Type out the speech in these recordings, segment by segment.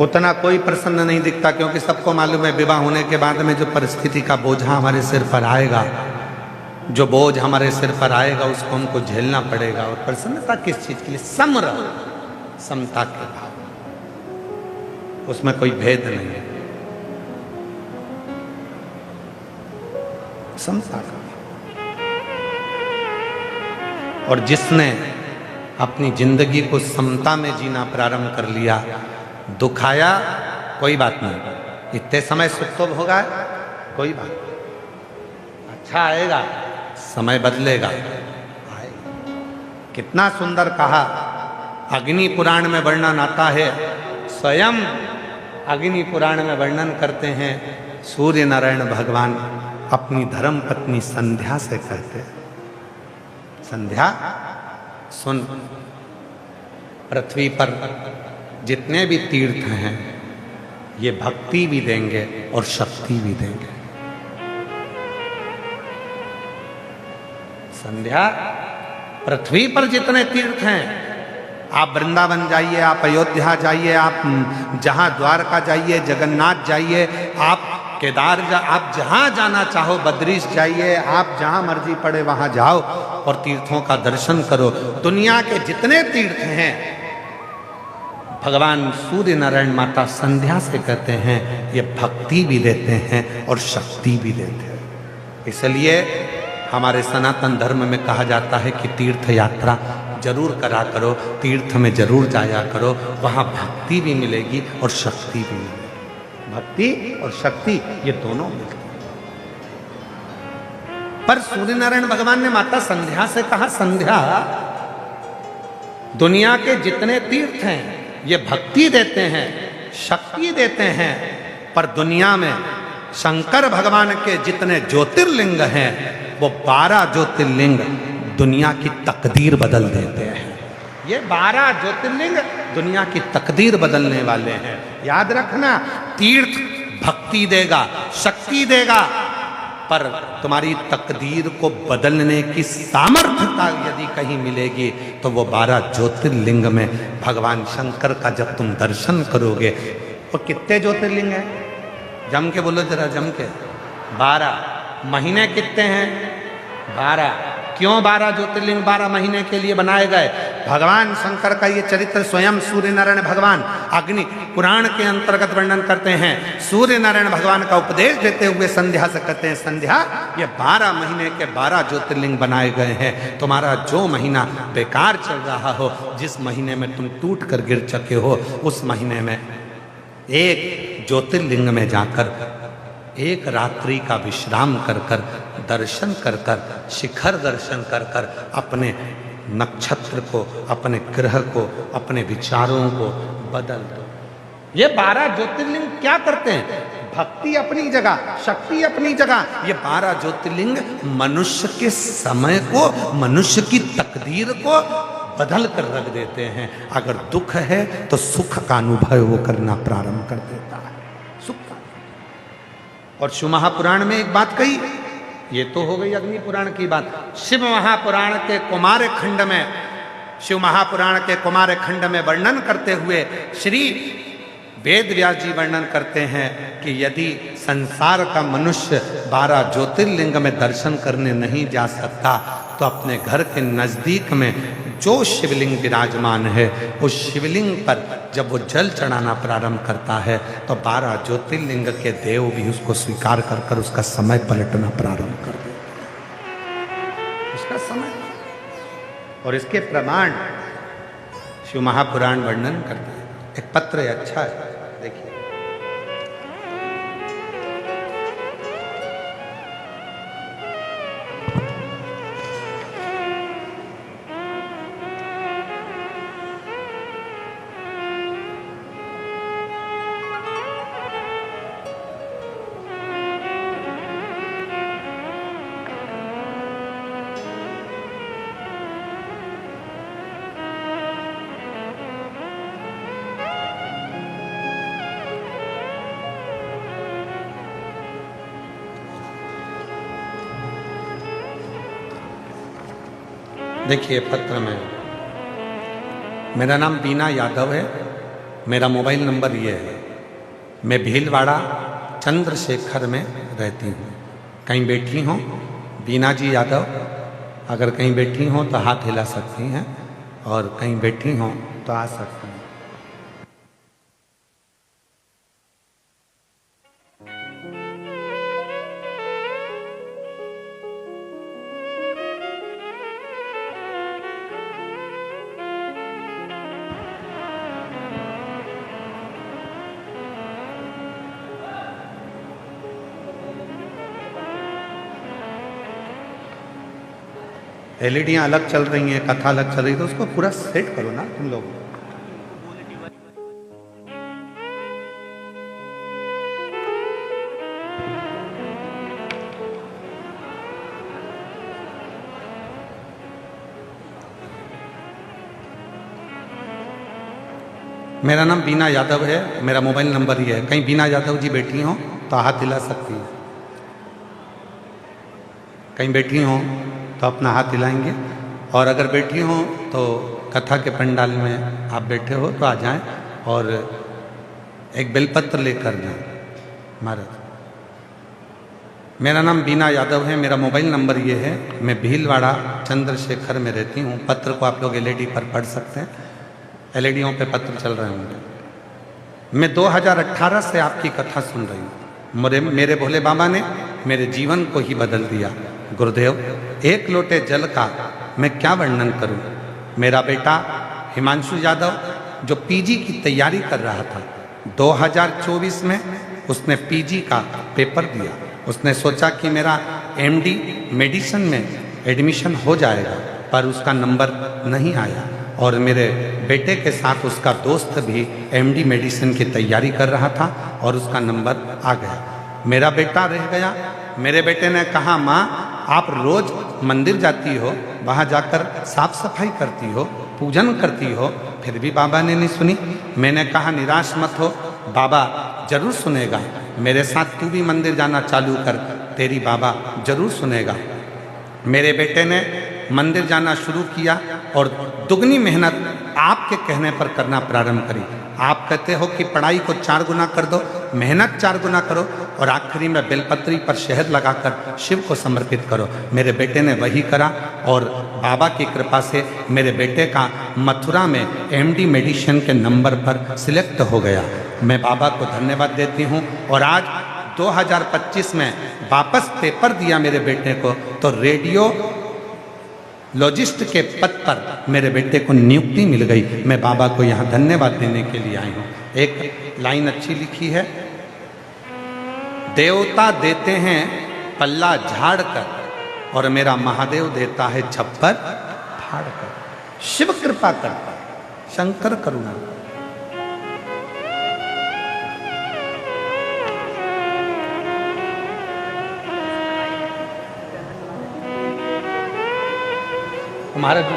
उतना कोई प्रसन्न नहीं दिखता, क्योंकि सबको मालूम है विवाह होने के बाद में जो परिस्थिति का बोझा हमारे सिर पर आएगा, जो बोझ हमारे सिर पर आएगा उसको हमको झेलना पड़ेगा। और प्रसन्नता किस चीज के लिए? समर, समता के भाव, उसमें कोई भेद नहीं है, समता का। और जिसने अपनी जिंदगी को समता में जीना प्रारंभ कर लिया, दुख आया कोई बात नहीं, इतने समय सुख तो होगा, कोई बात नहीं, अच्छा आएगा, समय बदलेगा, आएगा। कितना सुंदर कहा, अग्नि पुराण में वर्णन आता है, स्वयं अग्नि पुराण में वर्णन करते हैं, सूर्य नारायण भगवान अपनी धर्म पत्नी संध्या से कहते हैं, संध्या सुन, पृथ्वी पर जितने भी तीर्थ हैं ये भक्ति भी देंगे और शक्ति भी देंगे। संध्या, पृथ्वी पर जितने तीर्थ हैं, आप वृंदावन जाइए, आप अयोध्या जाइए, आप जहां द्वारका जाइए, जगन्नाथ जाइए, आप केदार आप जहां जाना चाहो, बद्रीश जाइए, आप जहां मर्जी पड़े वहां जाओ और तीर्थों का दर्शन करो। दुनिया के जितने तीर्थ हैं भगवान सूर्य नारायण माता संध्या से कहते हैं ये भक्ति भी देते हैं और शक्ति भी देते हैं। इसलिए हमारे सनातन धर्म में कहा जाता है कि तीर्थ यात्रा जरूर करा करो, तीर्थ में जरूर जाया करो, वहां भक्ति भी मिलेगी और शक्ति भी मिलेगी। भक्ति और शक्ति ये दोनों मिलती हैं। पर सूर्य नारायण भगवान ने माता संध्या से कहा, संध्या, दुनिया के जितने तीर्थ हैं ये भक्ति देते हैं, शक्ति देते हैं, पर दुनिया में शंकर भगवान के जितने ज्योतिर्लिंग हैं वो 12 ज्योतिर्लिंग दुनिया की तकदीर बदल देते हैं। ये 12 ज्योतिर्लिंग दुनिया की तकदीर बदलने वाले हैं। याद रखना, तीर्थ भक्ति देगा, शक्ति देगा, पर तुम्हारी तकदीर को बदलने की सामर्थ्यता यदि कहीं मिलेगी तो वो 12 ज्योतिर्लिंग में भगवान शंकर का जब तुम दर्शन करोगे। वो कितने ज्योतिर्लिंग हैं? जम के बोलो जरा, जम के। 12। महीने कितने हैं? 12। क्यों 12 ज्योतिर्लिंग 12 महीने के लिए बनाए गए? भगवान शंकर का ये चरित्र स्वयं सूर्य नारायण भगवान अग्नि पुराण के अंतर्गत वर्णन करते हैं। सूर्य नारायण भगवान का उपदेश देते हुए संध्या से कहते हैं, संध्या, ये 12 महीने के 12 ज्योतिर्लिंग बनाए गए हैं। तुम्हारा जो महीना बेकार चल रहा हो, जिस महीने में तुम टूट कर गिर चुके हो, उस महीने में एक ज्योतिर्लिंग में जाकर एक रात्रि का विश्राम कर कर, दर्शन कर कर, शिखर दर्शन कर कर अपने नक्षत्र को, अपने ग्रह को, अपने विचारों को बदल दो। ये 12 ज्योतिर्लिंग क्या करते हैं? भक्ति अपनी जगह, शक्ति अपनी जगह। ये 12 ज्योतिर्लिंग मनुष्य के समय को, मनुष्य की तकदीर को बदल कर रख देते हैं। अगर दुख है तो सुख का अनुभव वो करना प्रारंभ कर देता है, सुख का। और शिव महापुराण में एक बात कही, ये तो हो गई अग्नि पुराण की बात। शिव महापुराण के कुमार खंड में, शिव महापुराण के कुमार खंड में वर्णन करते हुए श्री वेद व्यास जी वर्णन करते हैं कि यदि संसार का मनुष्य 12 ज्योतिर्लिंग में दर्शन करने नहीं जा सकता तो अपने घर के नजदीक में जो शिवलिंग विराजमान है उस शिवलिंग पर जब वो जल चढ़ाना प्रारंभ करता है तो 12 ज्योतिर्लिंग के देव भी उसको स्वीकार कर कर उसका समय पलटना प्रारंभ कर देते हैं, उसका समय। और इसके प्रमाण शिव महापुराण वर्णन करते हैं। एक पत्र है, अच्छा है, देखिए। देखिए पत्र में, मेरा नाम बीना यादव है मेरा मोबाइल नंबर ये है। मैं भीलवाड़ा चंद्रशेखर में रहती हूँ। कहीं बैठी हों बीना जी यादव, अगर कहीं बैठी हों तो हाथ हिला सकती हैं, और कहीं बैठी हों तो आ सकती हैं। एलईडियाँ अलग चल रही हैं, कथा अलग चल रही है, तो उसको पूरा सेट करो ना तुम लोग। मेरा नाम बीना यादव है, मेरा मोबाइल नंबर ये है। कहीं बीना यादव जी बैठी हों तो हाथ हिला सकती हैं, कहीं बैठी हों तो अपना हाथ हिलाएंगे, और अगर बैठी हों तो कथा के पंडाल में आप बैठे हो तो आ जाएं और एक बेलपत्र लेकर जाएं। महाराज, मेरा नाम बीना यादव है, मेरा मोबाइल नंबर ये है। मैं भीलवाड़ा चंद्रशेखर में रहती हूँ। पत्र को आप लोग एलईडी पर पढ़ सकते हैं, एलईडीओं पे पत्र चल रहे होंगे। मैं 2018 से आपकी कथा सुन रही हूँ। मेरे भोले बाबा ने मेरे जीवन को ही बदल दिया। गुरुदेव, एक लोटे जल का मैं क्या वर्णन करूं। मेरा बेटा हिमांशु यादव जो पीजी की तैयारी कर रहा था, 2024 में उसने पीजी का पेपर दिया। उसने सोचा कि मेरा एमडी मेडिसिन में एडमिशन हो जाएगा, पर उसका नंबर नहीं आया, और मेरे बेटे के साथ उसका दोस्त भी एमडी मेडिसिन की तैयारी कर रहा था और उसका नंबर आ गया। मेरा बेटा रह गया। मेरे बेटे ने कहा, माँ आप रोज मंदिर जाती हो, वहाँ जाकर साफ सफाई करती हो, पूजन करती हो, फिर भी बाबा ने नहीं सुनी। मैंने कहा निराश मत हो, बाबा जरूर सुनेगा। मेरे साथ तू भी मंदिर जाना चालू कर, तेरी बाबा जरूर सुनेगा। मेरे बेटे ने मंदिर जाना शुरू किया और दुगनी मेहनत आपके कहने पर करना प्रारंभ करी। आप कहते हो कि पढ़ाई को 4 गुना कर दो, मेहनत 4 गुना करो, और आखिरी में बेलपत्री पर शहद लगाकर शिव को समर्पित करो। मेरे बेटे ने वही करा, और बाबा की कृपा से मेरे बेटे का मथुरा में एमडी मेडिसिन के नंबर पर सिलेक्ट हो गया। मैं बाबा को धन्यवाद देती हूँ। और आज 2025 में वापस पेपर दिया मेरे बेटे को, तो रेडियो लॉजिस्ट के पद पर मेरे बेटे को नियुक्ति मिल गई। मैं बाबा को यहाँ धन्यवाद देने के लिए आई हूँ। एक लाइन अच्छी लिखी है, देवता देते हैं पल्ला झाड़ कर, और मेरा महादेव देता है छप्पर फाड़ कर। शिव कृपा करता, शंकर करुणा। हमारा जो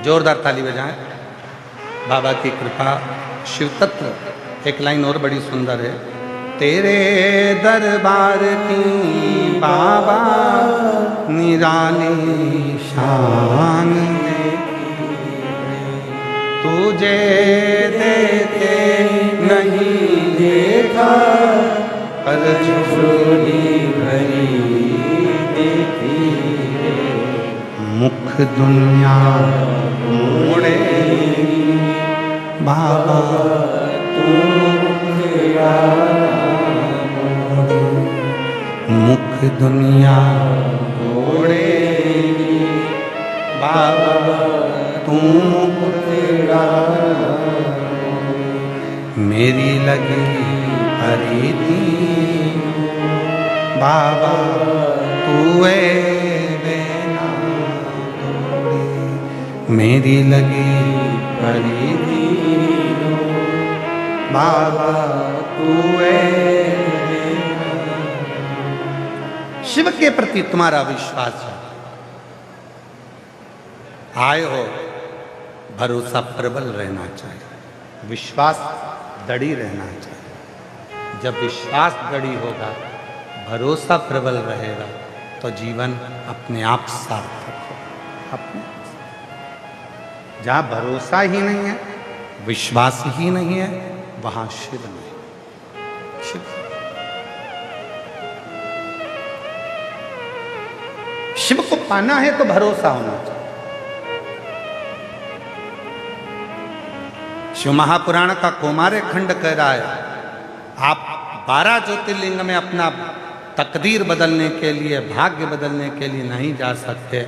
जोरदार ताली बजाएं। बाबा की कृपा, शिव तत्व। एक लाइन और बड़ी सुंदर है, तेरे दरबार की बाबा निराली शान तुझे देते नहीं देखा, पर झोली भरी देखी, मुख दुनिया मोड़े बाबा तू मुख दुनिया मोड़े बाबा तू मेरी लगी फरीदी बाबा तू मेरी लगी हरि दीनो बाबा तूए। शिव के प्रति तुम्हारा विश्वास है, आए हो, भरोसा प्रबल रहना चाहिए, विश्वास दृढ़ रहना चाहिए। जब विश्वास दृढ़ होगा, भरोसा प्रबल रहेगा, तो जीवन अपने आप सार्थक होगा। अपने जहाँ भरोसा ही नहीं है, विश्वास ही नहीं है, वहाँ शिव नहीं। शिव शिव को पाना है तो भरोसा होना चाहिए। शिव महापुराण का कौमार्य खंड कह रहा है, आप 12 ज्योतिर्लिंग में अपना तकदीर बदलने के लिए, भाग्य बदलने के लिए नहीं जा सकते,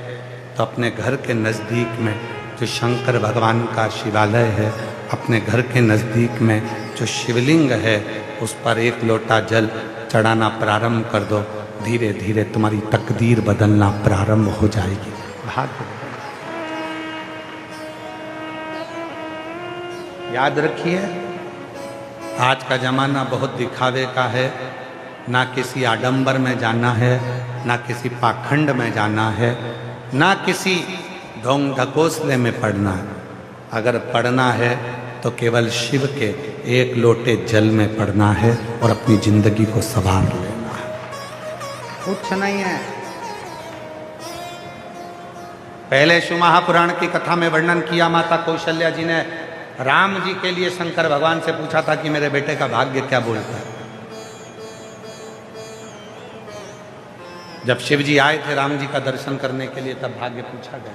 तो अपने घर के नज़दीक में जो शंकर भगवान का शिवालय है, अपने घर के नज़दीक में जो शिवलिंग है, उस पर 1 लोटा जल चढ़ाना प्रारंभ कर दो। धीरे धीरे तुम्हारी तकदीर बदलना प्रारंभ हो जाएगी। भाग्य याद रखिए, आज का ज़माना बहुत दिखावे का है। ना किसी आडंबर में जाना है, ना किसी पाखंड में जाना है, ना किसी ढोंग ढकोसले में पड़ना है। अगर पढ़ना है तो केवल शिव के 1 लोटे जल में पढ़ना है और अपनी जिंदगी को संवार लेना है, कुछ नहीं है। पहले शिव महापुराण की कथा में वर्णन किया, माता कौशल्या जी ने राम जी के लिए शंकर भगवान से पूछा था कि मेरे बेटे का भाग्य क्या बोलता है। जब शिव जी आए थे राम जी का दर्शन करने के लिए, तब भाग्य पूछा गया,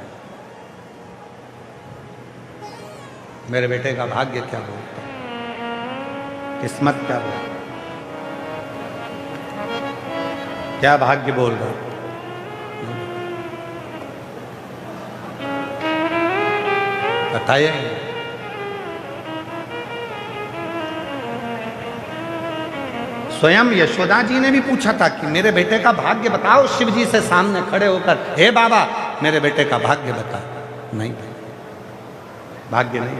मेरे बेटे का भाग्य क्या बोलता है, किस्मत क्या बोलता है, क्या भाग्य बोल रहा है। बताइए। स्वयं यशोदा जी ने भी पूछा था कि मेरे बेटे का भाग्य बताओ, शिव जी से सामने खड़े होकर, हे बाबा मेरे बेटे का भाग्य बता। नहीं, भाग्य नहीं,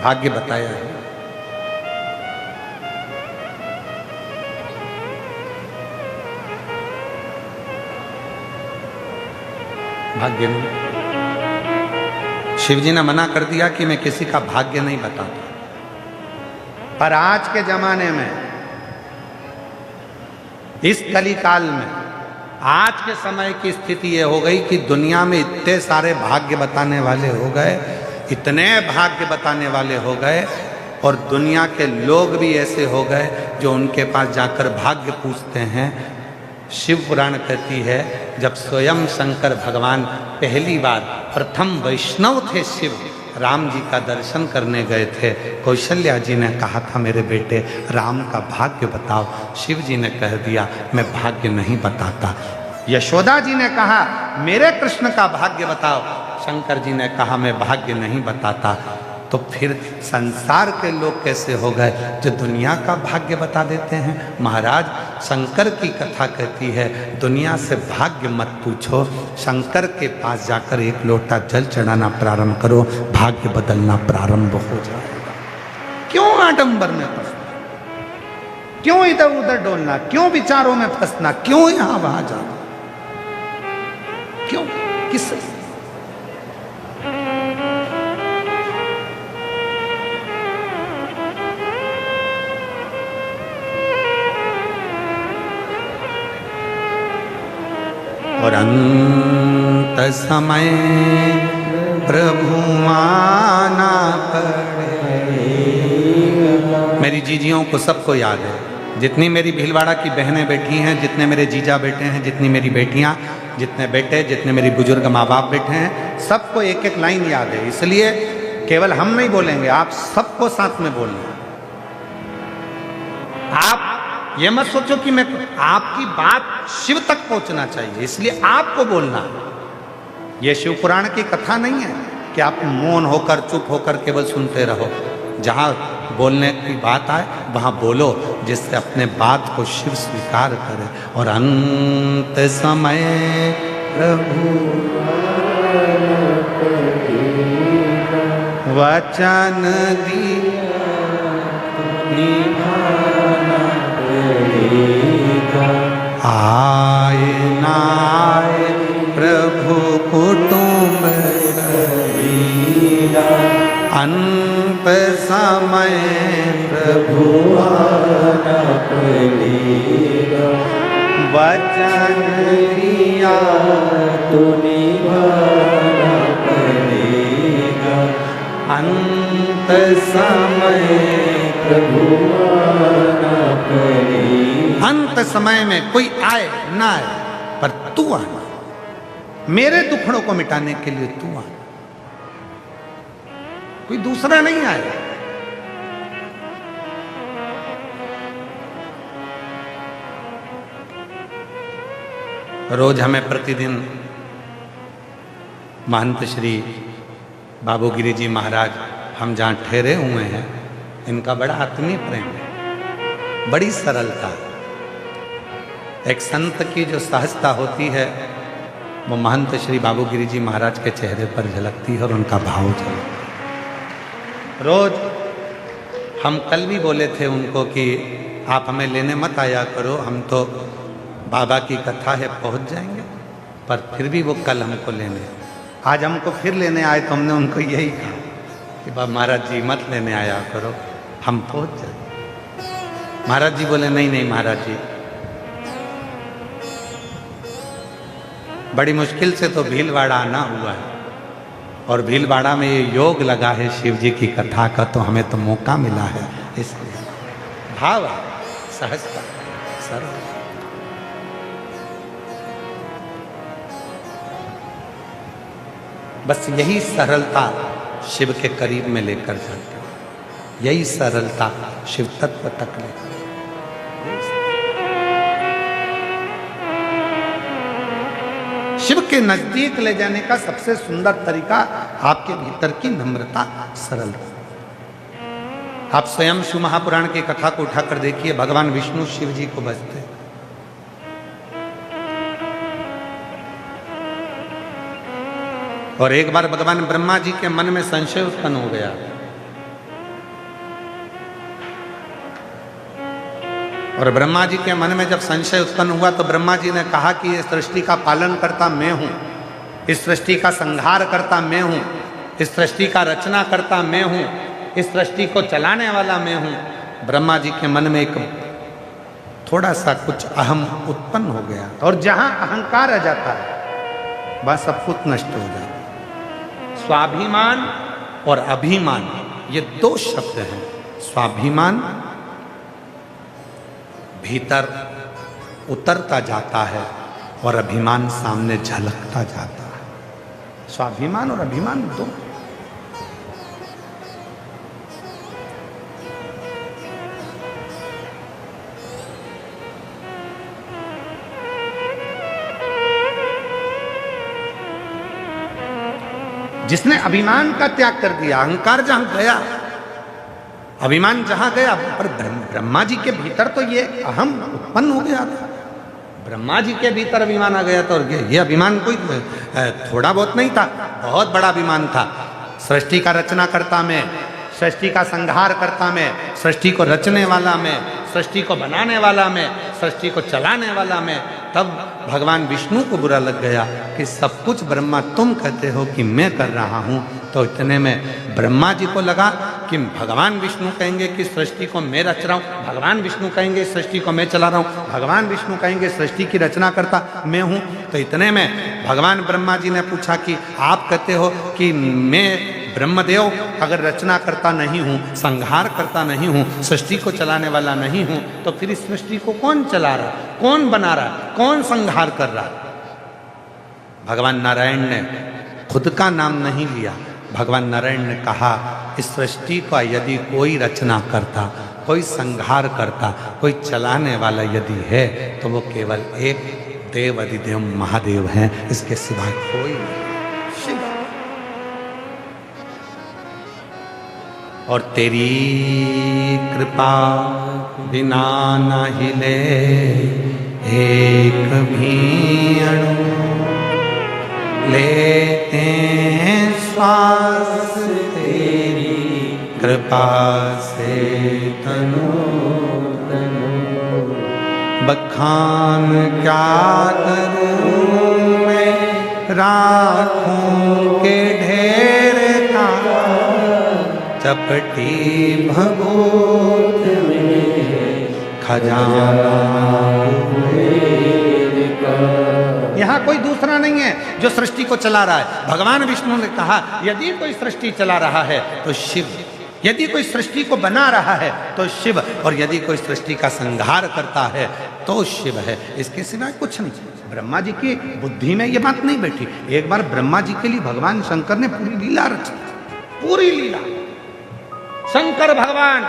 भाग्य बताया है। भाग्य नहीं। शिव जी ने मना कर दिया कि मैं किसी का भाग्य नहीं बताता। पर आज के जमाने में, इस कली काल में, आज के समय की स्थिति ये हो गई कि दुनिया में इतने सारे भाग्य बताने वाले हो गए, इतने भाग्य बताने वाले हो गए, और दुनिया के लोग भी ऐसे हो गए जो उनके पास जाकर भाग्य पूछते हैं। शिव पुराण कहती है, जब स्वयं शंकर भगवान पहली बार प्रथम वैष्णव थे, शिव राम जी का दर्शन करने गए थे, कौशल्या जी ने कहा था मेरे बेटे राम का भाग्य बताओ। शिव जी ने कह दिया मैं भाग्य नहीं बताता। यशोदा जी ने कहा मेरे कृष्ण का भाग्य बताओ। शंकर जी ने कहा मैं भाग्य नहीं बताता। तो फिर संसार के लोग कैसे हो गए जो दुनिया का भाग्य बता देते हैं। महाराज शंकर की कथा कहती है दुनिया से भाग्य मत पूछो, शंकर के पास जाकर 1 लोटा जल चढ़ाना प्रारंभ करो, भाग्य बदलना प्रारंभ हो जाएगा। क्यों आडंबर में फंसना, क्यों इधर उधर डोलना, क्यों विचारों में फंसना, क्यों यहां वहां जाना, क्यों, किस और अंत समय प्रभु आना पड़े। मेरी जीजियों को सबको याद है, जितनी मेरी भीलवाड़ा की बहनें बैठी हैं, जितने मेरे जीजा बेटे हैं, जितनी मेरी बेटियां, जितने बेटे, जितने मेरी बुजुर्ग माँ बाप बैठे हैं, सबको 1-1 लाइन याद है। इसलिए केवल हम नहीं बोलेंगे, आप सबको साथ में बोलना। आप ये मत सोचो कि मैं, आपकी बात शिव तक पहुंचना चाहिए, इसलिए आपको बोलना। ये शिव पुराण की कथा नहीं है कि आप मौन होकर चुप होकर केवल सुनते रहो। जहां बोलने की बात आए वहां बोलो, जिससे अपने बात को शिव स्वीकार करे। और अंत समय प्रभु वचन दिया निभाना पड़ेगा। आए ना आए प्रभु कुटुंब कबीरा, अंत समय प्रभु आना पड़ेगा। वचन दिया तो निभाना पड़ेगा, अंत समय प्रभु आना पड़ेगा। अंत समय में कोई आए ना आए पर तू आना, मेरे दुखड़ों को मिटाने के लिए तू आना, कोई दूसरा नहीं आएगा। रोज हमें प्रतिदिन महंत श्री बाबूगिरी जी महाराज, हम जहाँ ठहरे हुए हैं, इनका बड़ा आत्मीय प्रेम है, बड़ी सरलता। एक संत की जो सहजता होती है वो महंत श्री बाबूगिरी जी महाराज के चेहरे पर झलकती है और उनका भाव झलकता है। रोज हम कल भी बोले थे उनको कि आप हमें लेने मत आया करो, हम तो बाबा की कथा है पहुंच जाएंगे, पर फिर भी वो कल हमको लेने, आज हमको फिर लेने आए तो हमने उनको यही कहा कि बाबा महाराज जी मत लेने आया करो, हम पहुंच जाएंगे। महाराज जी बोले नहीं नहीं महाराज जी, बड़ी मुश्किल से तो भीलवाड़ा आना हुआ है और भीलवाड़ा में ये योग लगा है शिव जी की कथा का, तो हमें तो मौका मिला है, इसलिए भाव सहजता सरल। बस यही सरलता शिव के करीब में लेकर जाती है, यही सरलता शिव तत्व तक लेकर। शिव के नजदीक ले जाने का सबसे सुंदर तरीका आपके भीतर की नम्रता, सरलता। आप स्वयं शिव महापुराण की कथा को उठाकर देखिए, भगवान विष्णु शिव जी को भजते, और एक बार भगवान ब्रह्मा जी के मन में संशय उत्पन्न हो गया और ब्रह्मा जी के मन में जब संशय उत्पन्न हुआ तो ब्रह्मा जी ने कहा कि इस सृष्टि का पालन करता मैं हूं, इस सृष्टि का संहार करता मैं हूं, इस सृष्टि का रचना करता मैं हूं, इस सृष्टि को चलाने वाला मैं हूं। ब्रह्मा जी के मन में एक थोड़ा सा कुछ अहम उत्पन्न हो गया, और जहां अहंकार आ जाता है वह सब कुछ नष्ट हो जाता है। स्वाभिमान और अभिमान ये दो शब्द हैं। स्वाभिमान भीतर उतरता जाता है और अभिमान सामने झलकता जाता है। स्वाभिमान और अभिमान दो। जिसने अभिमान का त्याग कर दिया, अहंकार जहां गया, अभिमान जहां गया, पर ब्रह्मा जी के भीतर तो ये अहम उत्पन्न हो गया था। ब्रह्मा जी के भीतर अभिमान आ गया था, और ये अभिमान कोई थोड़ा बहुत नहीं था, बहुत बड़ा अभिमान था। सृष्टि का रचना करता मैं, सृष्टि का संहार करता मैं, सृष्टि को रचने वाला मैं, सृष्टि को बनाने वाला मैं, सृष्टि को चलाने वाला मैं। तब भगवान विष्णु को बुरा लग गया कि सब कुछ ब्रह्मा तुम कहते हो कि मैं कर रहा हूँ। तो इतने में ब्रह्मा जी को लगा कि भगवान विष्णु कहेंगे कि सृष्टि को मैं रच रहा हूँ, भगवान विष्णु कहेंगे सृष्टि को मैं चला रहा हूँ, भगवान विष्णु कहेंगे सृष्टि की रचना करता मैं हूँ। तो इतने में भगवान ब्रह्मा जी ने पूछा कि आप कहते हो कि मैं ब्रह्मदेव अगर रचना करता नहीं हूँ, संहार करता नहीं हूँ, सृष्टि को चलाने वाला नहीं हूँ, तो फिर इस सृष्टि को कौन चला रहा, कौन बना रहा, कौन संहार कर रहा? भगवान नारायण ने खुद का नाम नहीं लिया। भगवान नारायण ने कहा इस सृष्टि का यदि कोई रचना करता, कोई संहार करता, कोई चलाने वाला यदि है तो वो केवल एक देव अधिदेव महादेव हैं, इसके सिवाय कोई नहीं। और तेरी कृपा बिना न हिले एक भी अणु, लेते हैं श्वास तेरे कृपा से तनु बखान क्या करूं मैं, राखों के ढेर का चपटी भगोत में खजाना। यहाँ कोई दूसरा नहीं है जो सृष्टि को चला रहा है। भगवान विष्णु ने कहा यदि कोई सृष्टि चला रहा है तो शिव, यदि कोई सृष्टि को बना रहा है तो शिव, और यदि कोई सृष्टि का संहार करता है तो शिव है, इसके सिवाय कुछ नहीं। ब्रह्मा जी की बुद्धि में ये बात नहीं बैठी। एक बार ब्रह्मा जी के लिए भगवान शंकर ने पूरी लीला रची, पूरी लीला। शंकर भगवान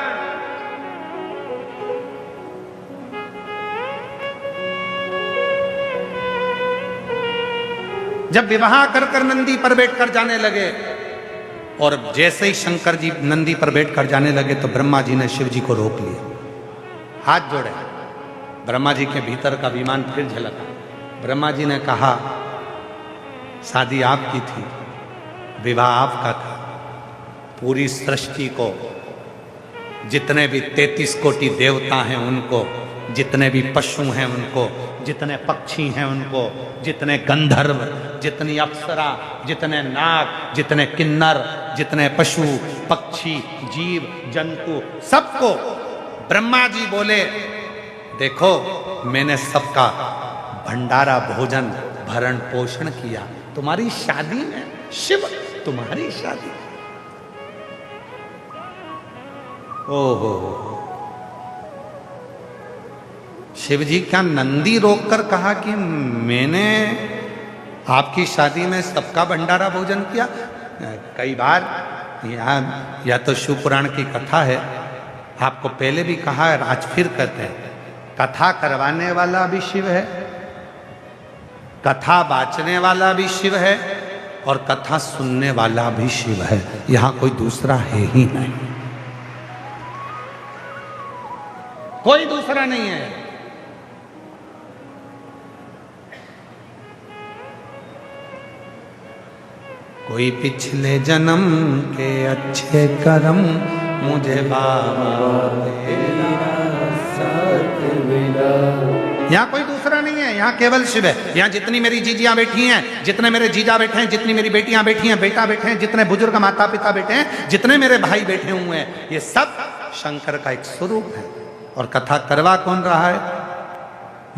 जब विवाह कर कर नंदी पर बैठकर जाने लगे, और जैसे ही शंकर जी नंदी पर बैठकर जाने लगे तो ब्रह्मा जी ने शिव जी को रोक लिया, हाथ जोड़े। ब्रह्मा जी के भीतर का विमान फिर झलका। ब्रह्मा जी ने कहा शादी आपकी थी, विवाह आपका था, पूरी सृष्टि को, जितने भी 33 कोटि देवता हैं उनको, जितने भी पशु हैं उनको, जितने पक्षी हैं उनको, जितने गंधर्व, जितनी अप्सरा, जितने नाग, जितने किन्नर, जितने पशु पक्षी जीव जंतु, सबको ब्रह्मा जी बोले देखो मैंने सबका भंडारा भोजन भरण पोषण किया, तुम्हारी शादी में शिव, तुम्हारी शादी। ओहो, शिव जी क्या नंदी रोककर कहा कि मैंने आपकी शादी में सबका भंडारा भोजन किया? कई बार यहाँ या तो शिव पुराण की कथा है, आपको पहले भी कहा है, आज फिर कहते हैं, कथा करवाने वाला भी शिव है, कथा बांचने वाला भी शिव है, और कथा सुनने वाला भी शिव है। यहाँ कोई दूसरा है ही नहीं, कोई दूसरा नहीं है। कोई पिछले जन्म के अच्छे कर्म मुझे बाबा तेरा साथ मिला। यहाँ कोई दूसरा नहीं है, यहाँ केवल शिव है। यहाँ जितनी मेरी जीजियां बैठी हैं, जितने मेरे जीजा बैठे हैं, जितनी मेरी बेटियां बैठी हैं, बेटा बैठे हैं, जितने बुजुर्ग माता पिता बैठे हैं, जितने मेरे भाई बैठे हुए हैं, ये सब शंकर का एक स्वरूप है। और कथा करवा कौन रहा है?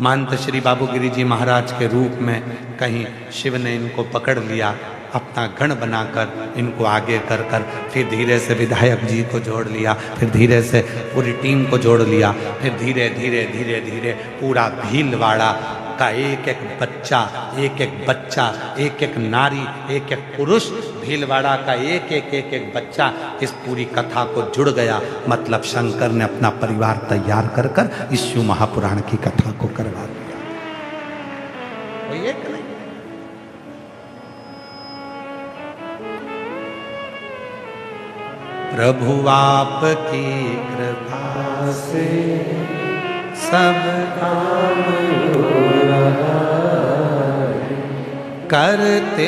महंत श्री बाबूगिरी जी महाराज के रूप में कहीं शिव ने इनको पकड़ लिया, अपना गण बनाकर इनको आगे कर कर फिर धीरे से विधायक जी को जोड़ लिया, फिर धीरे से पूरी टीम को जोड़ लिया, फिर धीरे धीरे धीरे धीरे पूरा भीलवाड़ा का एक एक बच्चा, एक एक बच्चा, एक एक नारी, एक एक पुरुष, भीलवाड़ा का एक एक एक एक बच्चा इस पूरी कथा को जुड़ गया। मतलब शंकर ने अपना परिवार तैयार कर कर इस शिव महापुराण की कथा को करवा दिया। कोई एक नहीं। प्रभु आपकी कृपा से सब काम हो रहा है, करते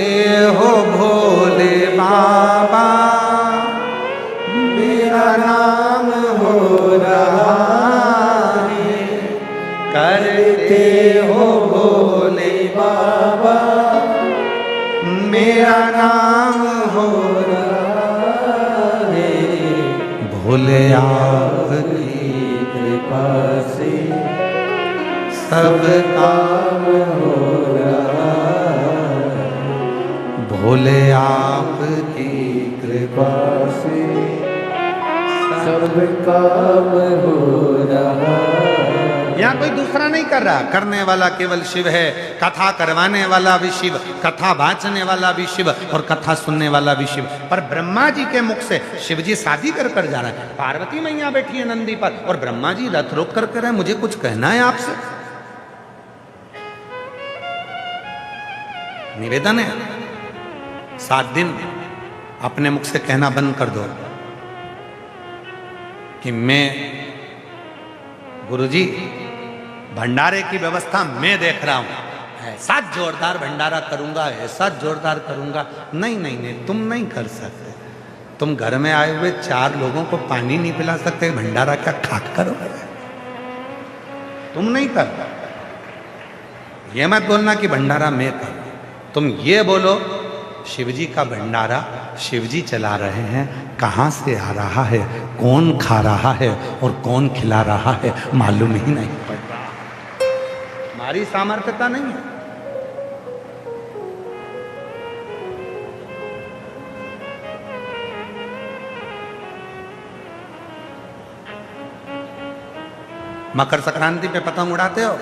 हो भोले बाबा मेरा नाम हो रहा है, करते हो भोले बाबा मेरा नाम हो रहा है। भोले आपकी कृपा से सब काम हो रहा है, भोले आपकी कृपा से सब काम हो रहा है। यहाँ कोई दूसरा नहीं कर रहा, करने वाला केवल शिव है, कथा करवाने वाला भी शिव, कथा बांचने वाला भी शिव, और कथा सुनने वाला भी शिव। पर ब्रह्मा जी के मुख से शिव जी शादी कर कर जा रहे हैं, पार्वती मैया बैठी है नंदी पर, और ब्रह्मा जी रथ रोक कर कह रहे हैं मुझे कुछ कहना है आपसे। निवेदन है 7 दिन अपने मुख से कहना बंद कर दो कि मैं गुरुजी भंडारे की व्यवस्था मैं देख रहा हूं, ऐसा जोरदार भंडारा करूंगा, ऐसा जोरदार करूंगा। नहीं नहीं नहीं, तुम नहीं कर सकते, तुम घर में आए हुए 4 लोगों को पानी नहीं पिला सकते, भंडारा क्या खाक करोगे? तुम नहीं कर, ये मत बोलना कि भंडारा मैं कर, तुम ये बोलो शिवजी का भंडारा शिवजी चला रहे हैं, कहाँ से आ रहा है, कौन खा रहा है और कौन खिला रहा है मालूम ही नहीं पड़ रहा। हमारी सामर्थ्यता नहीं है। मकर संक्रांति पे पतंग उड़ाते हो,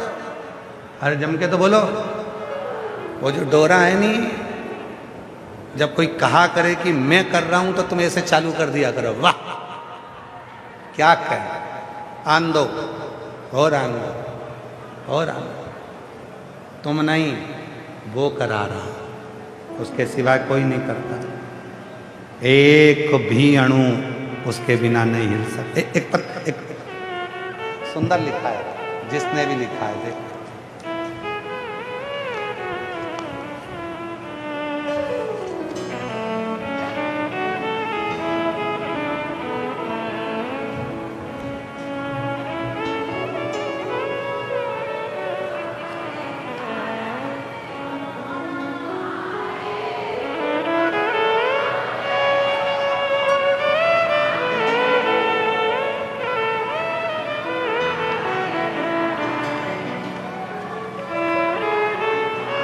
अरे जम के तो बोलो। वो जो डोरा है नहीं, जब कोई कहा करे कि मैं कर रहा हूं तो तुम ऐसे चालू कर दिया करो, वाह क्या कह, आन दो और आन दो और आन दो। तुम नहीं, वो करा रहा, उसके सिवाय कोई नहीं करता। एक भी अणु उसके बिना नहीं हिल सकते। एक सुंदर लिखा है, जिसने भी लिखा है देख।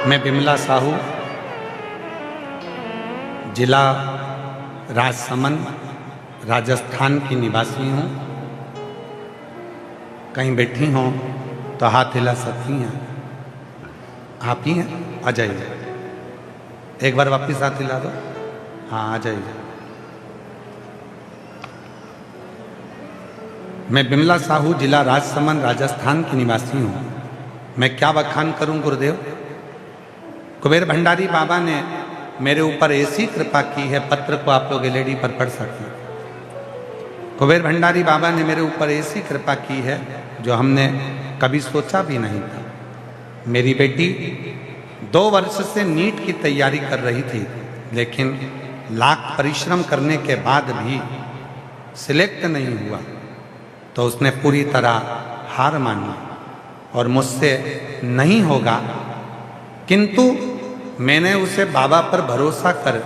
मैं बिमला साहू, जिला राजसमंद, राजस्थान की निवासी हूँ। कहीं बैठी हों तो हाथ हिला सकती हैं। आप ही हैं? आ जाइए, एक बार वापस हाथ हिला दो। हाँ आ जाइए। मैं बिमला साहू, जिला राजसमंद, राजस्थान की निवासी हूँ। मैं क्या बखान करूँ गुरुदेव। कुबेर भंडारी बाबा ने मेरे ऊपर ऐसी कृपा की है, पत्र को आप लोग एलईडी पर पढ़ सकते हैं। कुबेर भंडारी बाबा ने मेरे ऊपर ऐसी कृपा की है जो हमने कभी सोचा भी नहीं था। मेरी बेटी 2 वर्ष से नीट की तैयारी कर रही थी, लेकिन लाख परिश्रम करने के बाद भी सिलेक्ट नहीं हुआ, तो उसने पूरी तरह हार मानी और मुझसे नहीं होगा। किंतु मैंने उसे बाबा पर भरोसा कर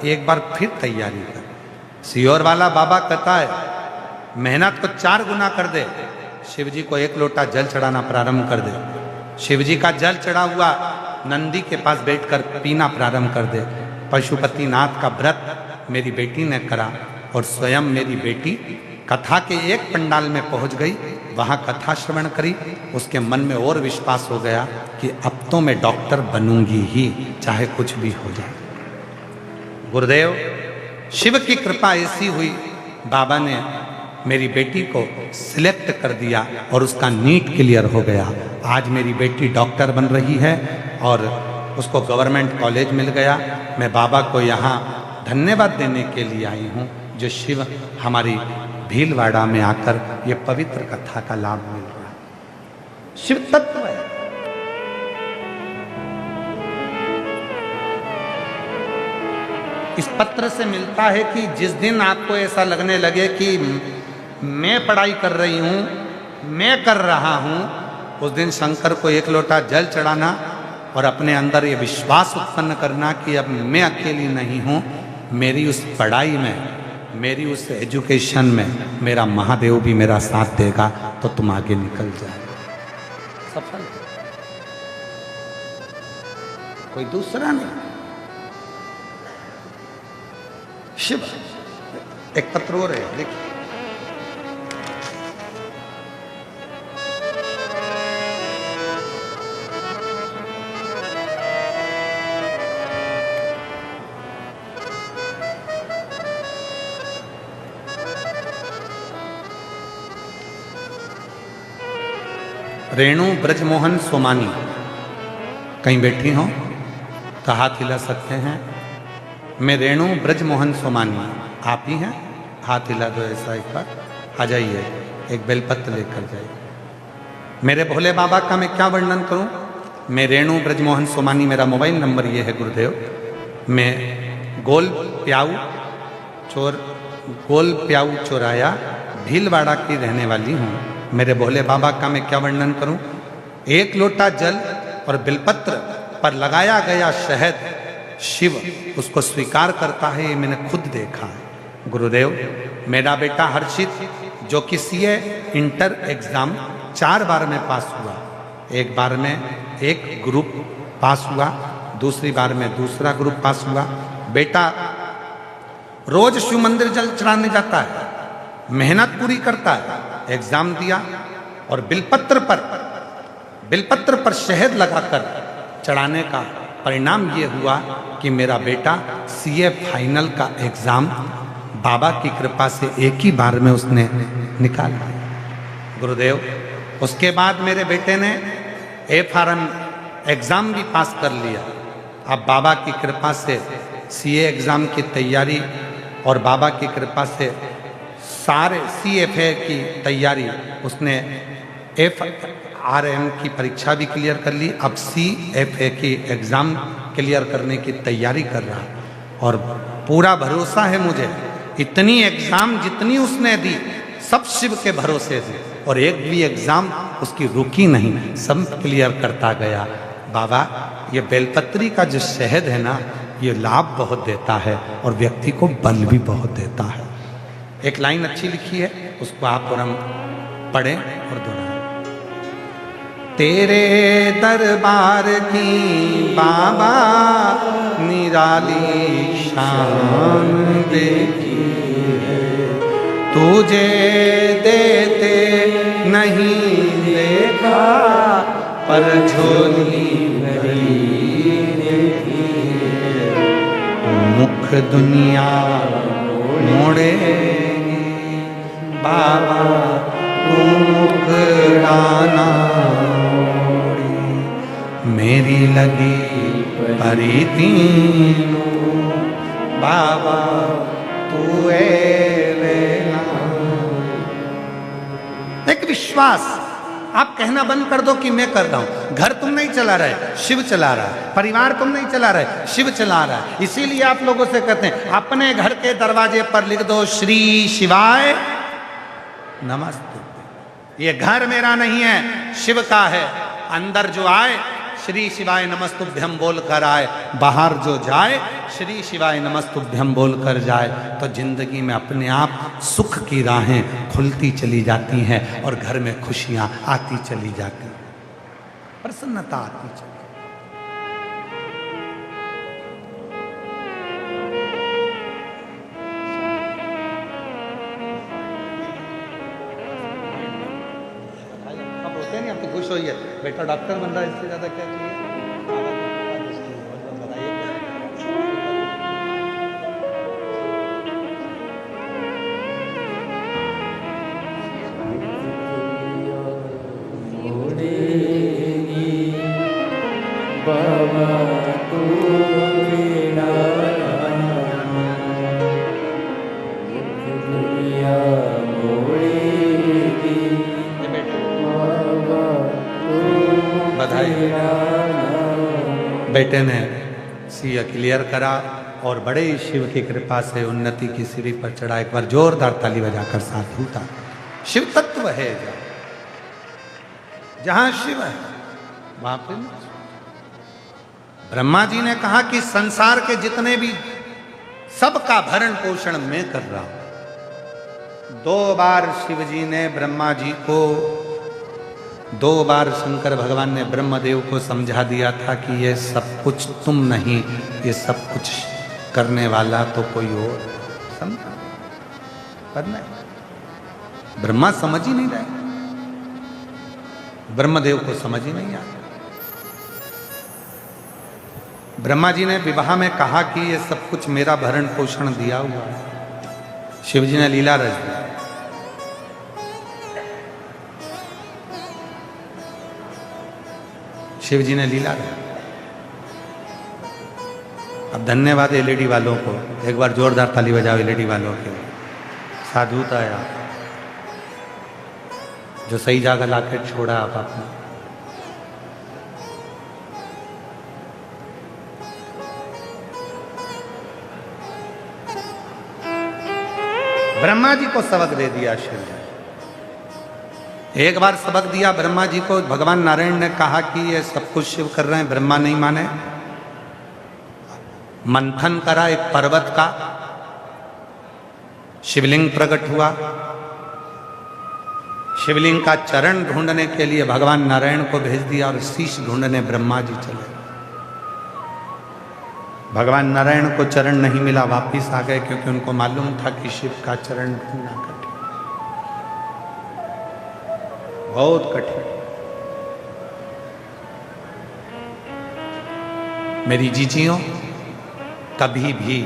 एक बार फिर तैयारी कर। सियोर वाला बाबा कहता है मेहनत को 4 गुना कर दे, शिव जी को 1 लोटा जल चढ़ाना प्रारंभ कर दे। शिव जी का जल चढ़ा हुआ नंदी के पास बैठकर पीना प्रारंभ कर दे। पशुपतिनाथ का व्रत मेरी बेटी ने करा और स्वयं मेरी बेटी कथा के एक पंडाल में पहुंच गई, वहां कथा श्रवण करी। उसके मन में और विश्वास हो गया कि अब तो मैं डॉक्टर बनूंगी ही, चाहे कुछ भी हो जाए। गुरुदेव, शिव की कृपा ऐसी हुई, बाबा ने मेरी बेटी को सिलेक्ट कर दिया और उसका नीट क्लियर हो गया। आज मेरी बेटी डॉक्टर बन रही है और उसको गवर्नमेंट कॉलेज मिल गया। मैं बाबा को यहाँ धन्यवाद देने के लिए आई हूँ, जो शिव हमारी भीलवाड़ा में आकर ये पवित्र कथा का लाभ मिल रहा है। शिव तत्व है। इस पत्र से मिलता है कि जिस दिन आपको ऐसा लगने लगे कि मैं पढ़ाई कर रही हूं, मैं कर रहा हूं, उस दिन शंकर को 1 लोटा जल चढ़ाना और अपने अंदर ये विश्वास उत्पन्न करना कि अब मैं अकेली नहीं हूं, मेरी उस पढ़ाई में, मेरी उस एजुकेशन में मेरा महादेव भी मेरा साथ देगा, तो तुम आगे निकल जाए सफल। कोई दूसरा नहीं, शिव। एक पत्र और है, देखिए। रेणु ब्रजमोहन सोमानी, कहीं बैठी हो तो हाथ हिला सकते हैं। मैं रेणु ब्रजमोहन सोमानी, आप ही हैं? हाथ हिला दो ऐसा एक बार। आ जाइए, एक बेलपत्र लेकर जाइए। मेरे भोले बाबा का मैं क्या वर्णन करूं। मैं रेणु ब्रजमोहन सोमानी, मेरा मोबाइल नंबर ये है गुरुदेव। मैं गोल प्याऊ चोर गोल प्याऊ चौराया, भीलवाड़ा की रहने वाली हूँ। मेरे भोले बाबा का मैं क्या वर्णन करूं। एक लोटा जल और बिलपत्र पर लगाया गया शहद शिव उसको स्वीकार करता है, ये मैंने खुद देखा है। गुरुदेव, मेरा बेटा हर्षित जो कि सीए इंटर एग्जाम 4 बार में पास हुआ, एक बार में एक ग्रुप पास हुआ, दूसरी बार में दूसरा ग्रुप पास हुआ। बेटा रोज शिव मंदिर जल चढ़ाने जाता है, मेहनत पूरी करता है, एग्जाम दिया और बिलपत्र पर शहद लगाकर चढ़ाने का परिणाम ये हुआ कि मेरा बेटा सीए फाइनल का एग्जाम बाबा की कृपा से एक ही बार में उसने निकाल लिया। गुरुदेव, उसके बाद मेरे बेटे ने FRM एग्जाम भी पास कर लिया। अब बाबा की कृपा से सीए एग्जाम की तैयारी और बाबा की कृपा से सारे CFA की तैयारी, उसने FRM की परीक्षा भी क्लियर कर ली, अब CFA की एग्जाम क्लियर करने की तैयारी कर रहा है। और पूरा भरोसा है मुझे, इतनी एग्जाम जितनी उसने दी सब शिव के भरोसे से, और एक भी एग्जाम उसकी रुकी नहीं, सब क्लियर करता गया। बाबा, ये बेलपत्री का जो शहद है ना, ये लाभ बहुत देता है और व्यक्ति को बल भी बहुत देता है। एक लाइन अच्छी लिखी है, उसको आप और हम पढ़ें और दोहराएं। तेरे दरबार की बाबा निराली शान देखी है, तुझे देते नहीं देखा पर झोली भरी देखी है, मुख दुनिया मोड़ेगी बाबा तू मुखड़ाना मोड़ी, मेरी लगी परी तीनों बाबा तू वेला। एक विश्वास, आप कहना बंद कर दो कि मैं कर रहा हूं। घर तुम नहीं चला रहे, शिव चला रहा है। परिवार तुम नहीं चला रहे, शिव चला रहा है। इसीलिए आप लोगों से कहते हैं अपने घर के दरवाजे पर लिख दो श्री शिवाय नमस्ते। ये घर मेरा नहीं है, शिव का है। अंदर जो आए श्री शिवाय नमस्तुभ्यम बोल कर आए, बाहर जो जाए श्री शिवाय नमस्तुभ्यम बोल कर जाए, तो जिंदगी में अपने आप सुख की राहें खुलती चली जाती हैं और घर में खुशियां आती चली जाती हैं, प्रसन्नता आती चली। आप होते नहीं, आप तो खुश होइए, बेटा डॉक्टर बन रहा है, इससे ज्यादा क्या चाहिए। बाबा तू मेरा दुनिया मोड़ेगी, बाबा तू बधाई। बेटे ने सीए क्लियर करा और बड़े ही शिव की कृपा से उन्नति की सीढ़ी पर चढ़ा। एक बार जोरदार ताली बजाकर साथ होता। शिव तत्व है जहां शिव है वहां पे ब्रह्मा जी ने कहा कि संसार के जितने भी सबका भरण पोषण मैं कर रहा हूं। 2 बार शिव जी ने ब्रह्मा जी को, 2 बार शंकर भगवान ने ब्रह्मदेव को समझा दिया था कि ये सब कुछ तुम नहीं, ये सब कुछ करने वाला तो कोई और समझा करना है। ब्रह्मा समझ ही नहीं रहे, ब्रह्मदेव को समझ ही नहीं आया। ब्रह्मा जी ने विवाह में कहा कि ये सब कुछ मेरा भरण पोषण दिया हुआ है। शिव जी ने लीला रच दी। शिव जी ने लीला रच। अब धन्यवाद एलईडी वालों को, एक बार जोरदार ताली बजाओ एलईडी वालों के। साधुता है आप, जो सही जगह लाकर छोड़ा आप आपने। ब्रह्मा जी को सबक दे दिया शिव जी। एक बार सबक दिया ब्रह्मा जी को, भगवान नारायण ने कहा कि ये सब कुछ शिव कर रहे हैं, ब्रह्मा नहीं माने। मंथन करा एक पर्वत का, शिवलिंग प्रकट हुआ। शिवलिंग का चरण ढूंढने के लिए भगवान नारायण को भेज दिया और शीश ढूंढने ब्रह्मा जी चले। भगवान नारायण को चरण नहीं मिला, वापिस आ गए, क्योंकि उनको मालूम था कि शिव का चरण ढूंढना कठिन, बहुत कठिन। मेरी जीजियों, कभी भी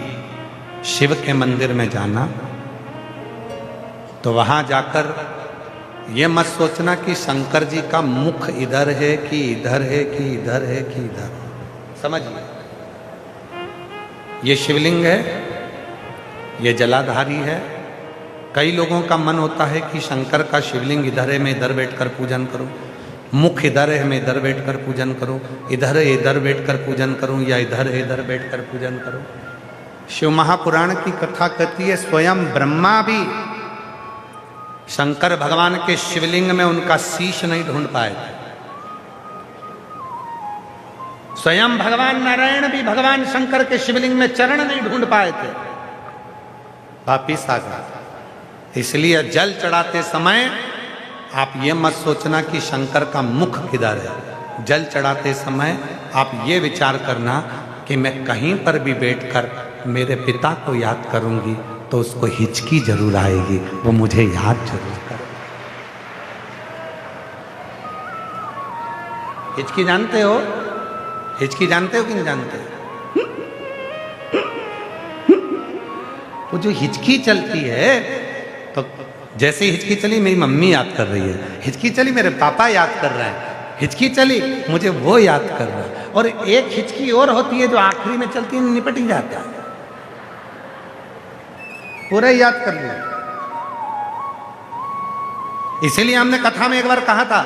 शिव के मंदिर में जाना तो वहां जाकर ये मत सोचना कि शंकर जी का मुख इधर है कि इधर है कि इधर है कि इधर। समझिए, ये शिवलिंग है, ये जलाधारी है। कई लोगों का मन होता है कि शंकर का शिवलिंग इधर है, मैं इधर बैठकर पूजन करूं, मुख इधर है, मैं इधर बैठकर पूजन करूं, इधर है इधर बैठकर पूजन करूं, या इधर है इधर बैठकर पूजन करूं। शिव महापुराण की कथा कहती है स्वयं ब्रह्मा भी शंकर भगवान के शिवलिंग में उनका शीश नहीं ढूंढ पाए थे। स्वयं भगवान नारायण भी भगवान शंकर के शिवलिंग में चरण नहीं ढूंढ पाए थे, वापिस आ गए। इसलिए जल चढ़ाते समय आप ये मत सोचना कि शंकर का मुख किधर है। जल चढ़ाते समय आप ये विचार करना कि मैं कहीं पर भी बैठकर मेरे पिता को याद करूंगी तो उसको हिचकी जरूर आएगी, वो मुझे याद जरूर करेगा। हिचकी जानते हो? हिचकी जानते हो कि नहीं जानते? वो जो हिचकी चलती है, तो जैसे हिचकी चली मेरी मम्मी याद कर रही है, हिचकी चली मेरे पापा याद कर रहे हैं, हिचकी चली मुझे वो याद कर रहा है। और एक हिचकी और होती है जो आखिरी में चलती है, निपट ही जाता है, पूरा याद कर लिया। इसीलिए हमने कथा में एक बार कहा था,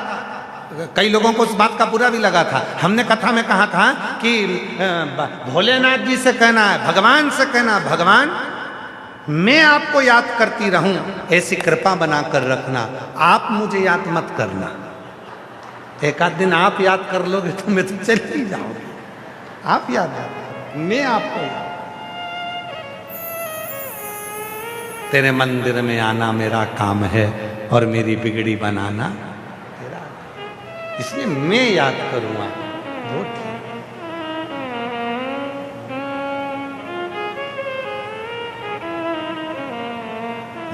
कई लोगों को उस बात का बुरा भी लगा था। हमने कथा में कहा था कि भोलेनाथ जी से कहना है, भगवान से कहना, भगवान मैं आपको याद करती रहूं, ऐसी कृपा बनाकर रखना, आप मुझे याद मत करना। एक आध दिन आप याद कर लोगे तो मैं तो चल ही जाऊंगी, आप याद रखना, मैं आपको याद। तेरे मंदिर में आना मेरा काम है और मेरी बिगड़ी बनाना तेरा, इसलिए मैं याद करूंगा। वो ठीक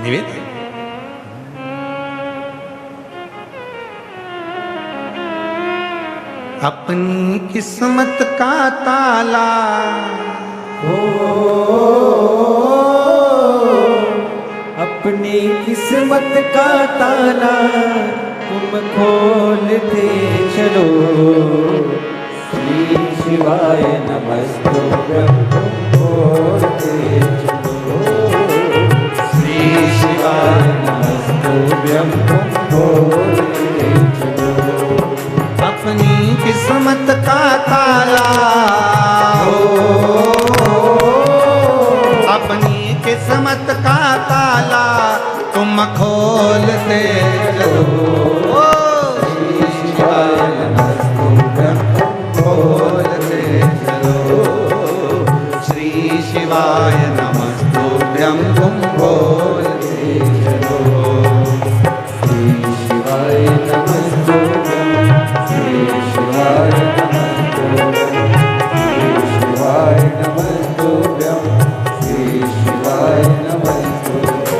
निवेदन। अपनी किस्मत का ताला हो, अपनी किस्मत का ताला तुम खोलते चलो। श्री शिवाय नमस्तुभ्यं तुम खोलते चलो। श्री शिवाय नमस्तुभ्यं तुम खोलते चलो। अपनी किस्मत का ताला हो, अपनी किस्मत का ताला तुम खोलते चलो। श्री शिवाय नमस्तुभ्यं तुम खोलते चलो। श्री शिवाय नमस्तुभ्यं तुम खोलते चलो। श्री शिवाय नमस्तुभ्यं, श्री शिवाय नमस्तुभ्यं, श्री शिवाय नमस्तुभ्यं, श्री शिवाय नमस्तुभ्यं।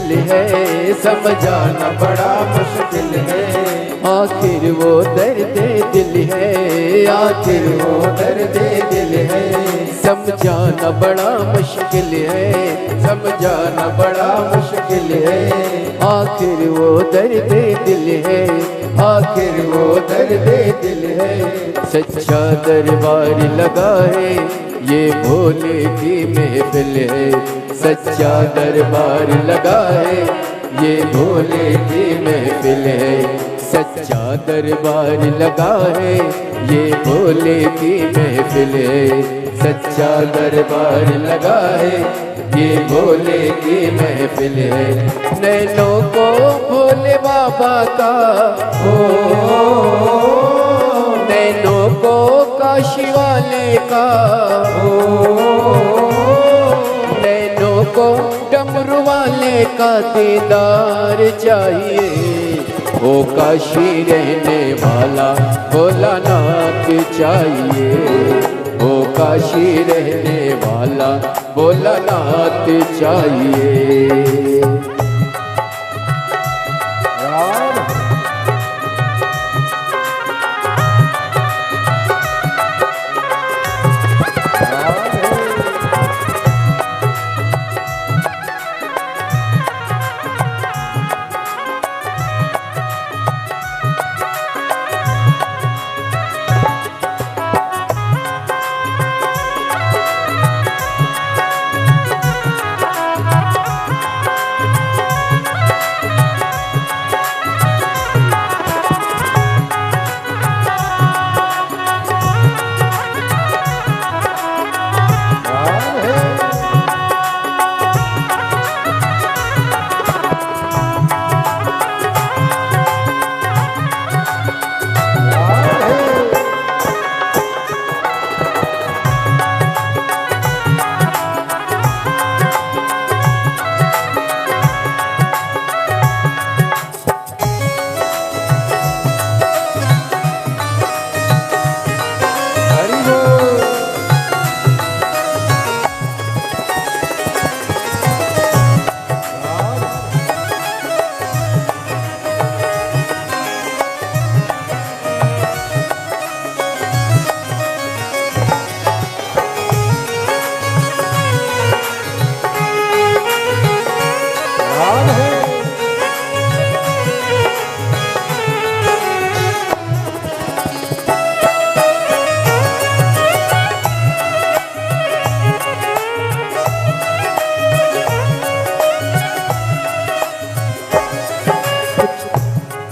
मुश्किल है, समझाना बड़ा मुश्किल है। आखिर वो दर्द दिल है, आखिर वो दर्द दिल है। समझाना बड़ा मुश्किल है, समझाना बड़ा मुश्किल है। आखिर वो दर्द दिल है, आखिर वो दर्द दिल है। सच्चा दरबार लगा है, ये भोले की महफिल है। सच्चा दरबार लगा है, ये भोले की महफिल है। सच्चा दरबार लगा है, ये भोले की महफिल है। सच्चा दरबार लगा है, ये भोले की महफिल है। नैनों को भोले बाबा का हो, नैनों को काशी वाले का हो, नैनों को डमरू वाले का दीदार चाहिए। वो काशी रहने वाला भोलानाथ चाहिए। वो काशी रहने वाला भोलानाथ चाहिए।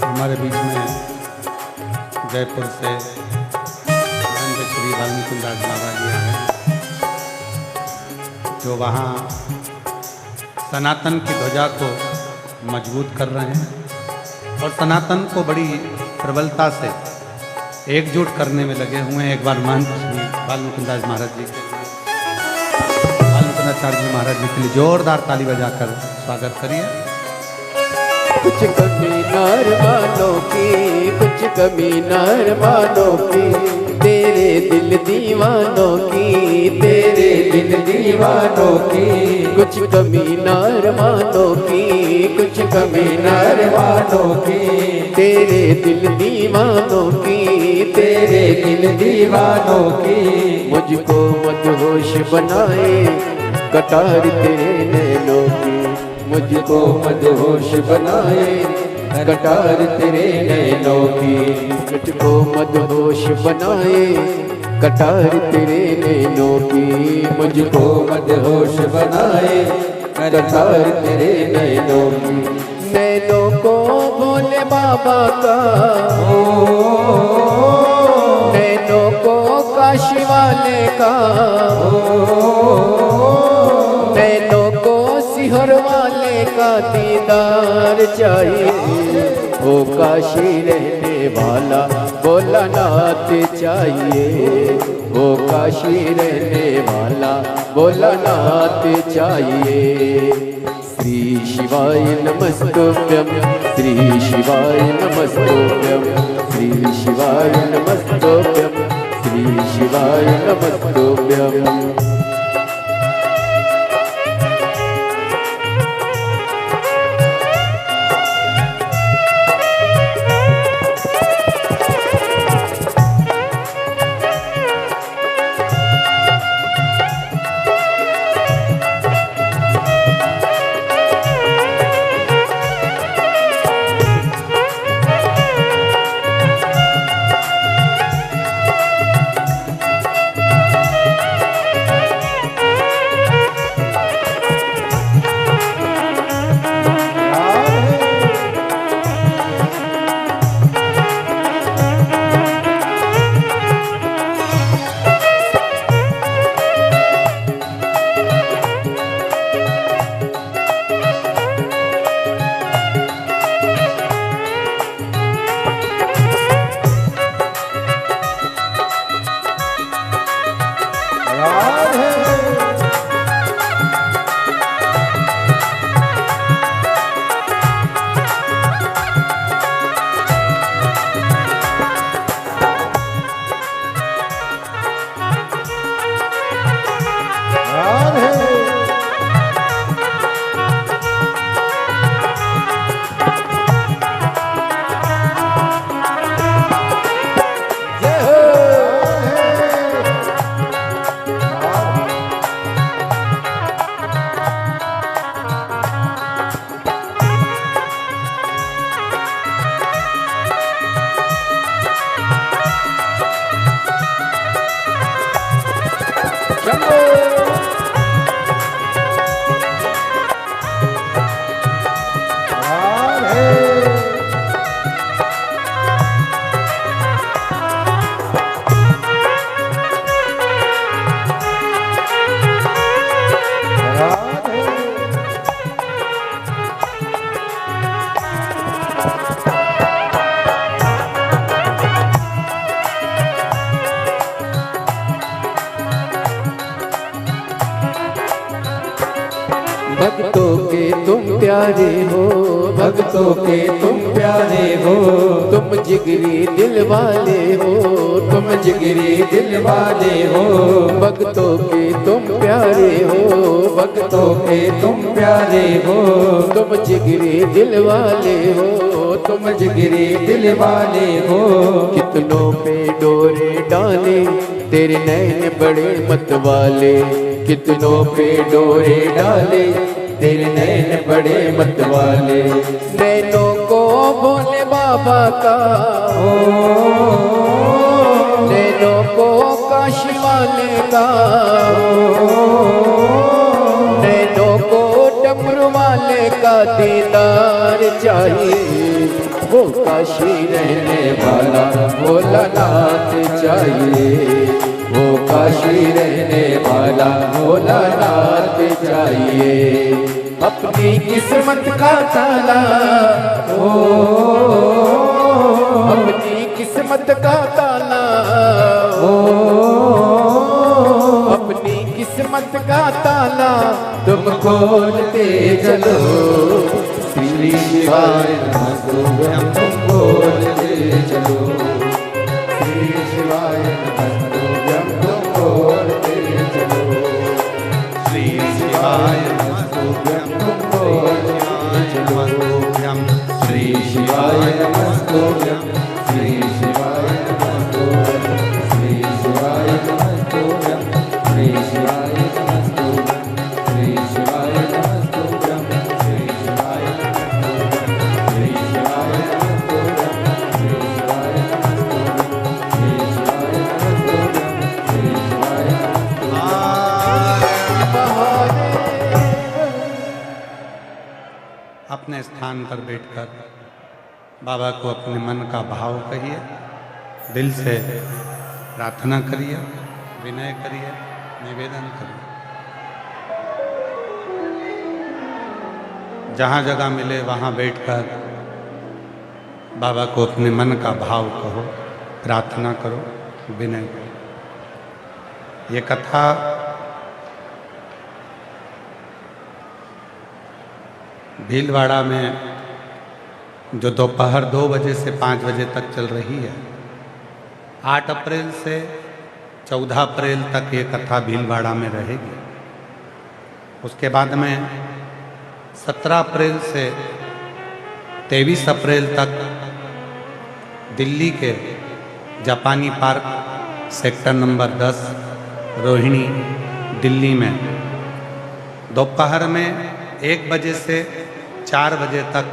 हमारे बीच में जयपुर से महंत श्री वाल्मीकि दास बाबा जी आए, जो वहाँ सनातन की ध्वजा को मजबूत कर रहे हैं और सनातन को बड़ी प्रबलता से एकजुट करने में लगे हुए हैं। एक बार महंत श्री वाल्मीकि दास महाराज जी के लिए, वाल्मीकि जी महाराज जी के लिए जोरदार ताली बजाकर स्वागत करिए। कुछ कमी नरमानों की, कुछ कमी नरमानों की, तेरे दिल दीवानों की, तेरे दिल दीवानों की। कुछ कमी नरमानों की, कुछ कमी नरमानों की, तेरे दिल दीवानों की, तेरे दिल दीवानों की। मुझको मदहोश बनाए कटार तेरे नैनों की, मुझको मदहोश बनाए कटार तेरे नैनों की। मुझको मदहोश बनाए कटार तेरे नैनों की, मुझको मदहोश बनाए कटार तेरे नैनों की। नैनों को भोले बाबा का हो, नैनों को काशी वाले का हो, नैनों को सिहर वाले का दीदार चाहिए। वो काशी रहने वाला भोलानाथ चाहिए। वो काशी रहने वाला भोलानाथ चाहिए। श्री शिवाय नमस्तुभ्यं, श्री शिवाय नमस्तुभ्यं, श्री शिवाय नमस्तुभ्यं, श्री शिवाय नमस्तुभ्यं। राधे भक्तों के तुम प्यारे हो, भक्तों के तुम प्यारे हो, तुम जिगरी दिल वाले हो, तुम जिगरी दिल वाले हो। भक्तों के तुम प्यारे हो, भक्तों के तुम प्यारे हो, तुम जिगरी दिल वाले हो, तुम जिगरी दिल वाले हो। कितनों पे डोरे डाले तेरे नैन बड़े मत वाले, कितनों पे डोरे डाले तेरे नैन बड़े मत वाले। नैनों को भोले बाबा का हो, नैनों को काशी वाले का हो, नैनों को डमरू वाले का दीदार चाहिए। वो काशी रहने वाला भोलानाथ चाहिए, वो काशी रहने वाला भोलानाथ चाहिए। अपनी किस्मत का ताला ओ, अपनी किस्मत का ताला ओ, अपनी किस्मत का ताला तुम खोलते चलो। श्री शिवाय नमः तुम खोलते चलो, श्री शिवाय नमः तुम खोलते चलो, श्री शिवाय नमः तुम खोलते चलो, श्री शिवाय नमः श्री शिवाय नमः श्री शिवाय नमः श्री शिवाय नमः श्री शिवाय नमः श्री शिवाय अपने स्थान पर बैठकर बाबा को अपने मन का भाव कहिए, दिल से प्रार्थना करिए, विनय करिए, निवेदन करिए। जहाँ जगह मिले वहाँ बैठकर बाबा को अपने मन का भाव कहो, प्रार्थना करो, विनय करो। ये कथा भीलवाड़ा में जो दोपहर 2 बजे से 5 बजे तक चल रही है, 8 अप्रैल से 14 अप्रैल तक ये कथा भीलवाड़ा में रहेगी। उसके बाद में 17 अप्रैल से 23 अप्रैल तक दिल्ली के जापानी park sector number 10 Rohini Delhi में दोपहर में 1 बजे से 4 बजे तक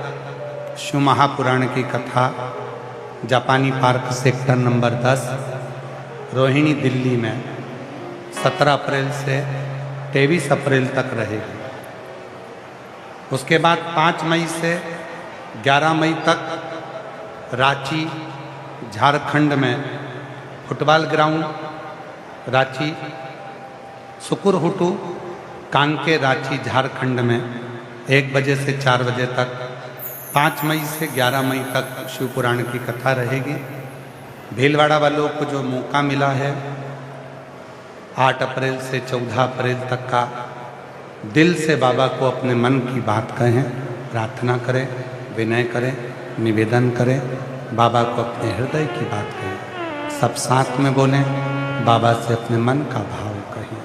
शिव महापुराण की कथा जापानी park sector number 10 Rohini Delhi में 17 अप्रैल से 23 अप्रैल तक रहेगी। उसके बाद 5 मई से 11 मई तक रांची झारखंड में फुटबॉल ग्राउंड रांची, सुकुरहुटू कांके रांची झारखंड में 1 बजे से 4 बजे तक 5 मई से 11 मई तक शिव पुराण की कथा रहेगी। भीलवाड़ा वालों को जो मौका मिला है 8 अप्रैल से 14 अप्रैल तक का दिल से बाबा को अपने मन की बात कहें, प्रार्थना करें, विनय करें, निवेदन करें, बाबा को अपने हृदय की बात कहें। सब साथ में बोलें, बाबा से अपने मन का भाव कहें।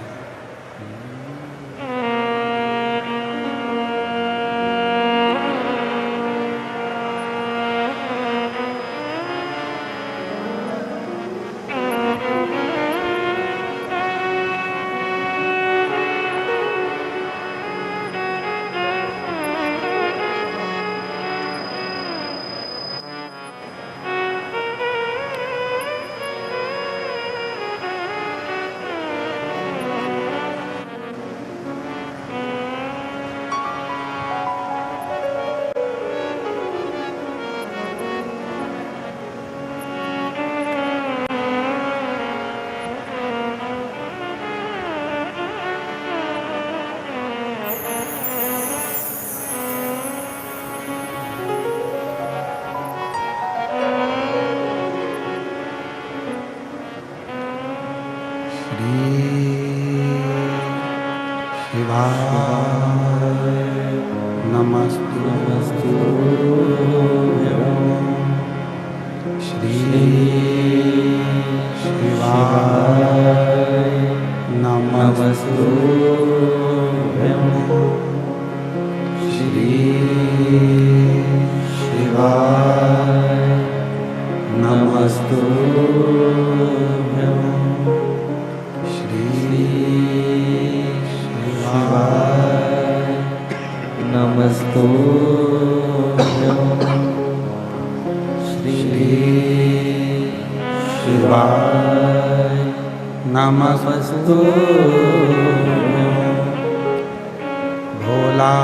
भोला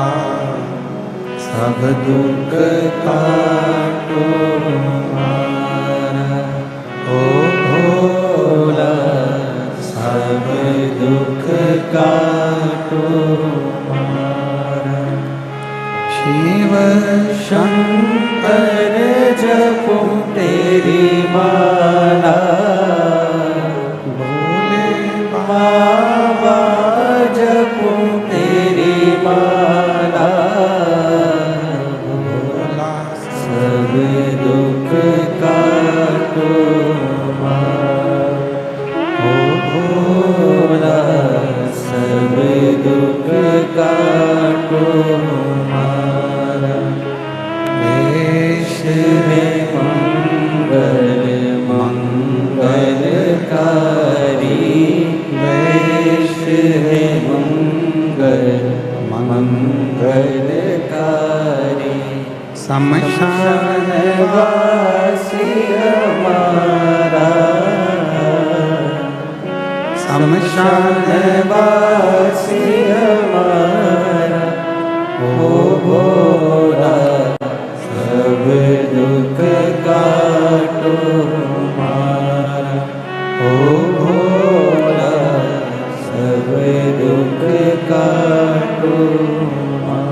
सब दुख काटो हमारा, ओ भोला सब दुख काटो हमारा। शिव शंकर जपो तेरी माला, बाबा जपो तेरी माला, भोला सब दुख काटो हमारा, ओ भोला सब दुख काटो हमारा। वेश है मंगल मंगलकारी, वेश है मंगल मंगलकारी। शमशान वासी हमारा, शमशान वासी हमारा, ओ भोला सब दुख काटो हमारा, ओ भोला सब दुख काटो हमारा।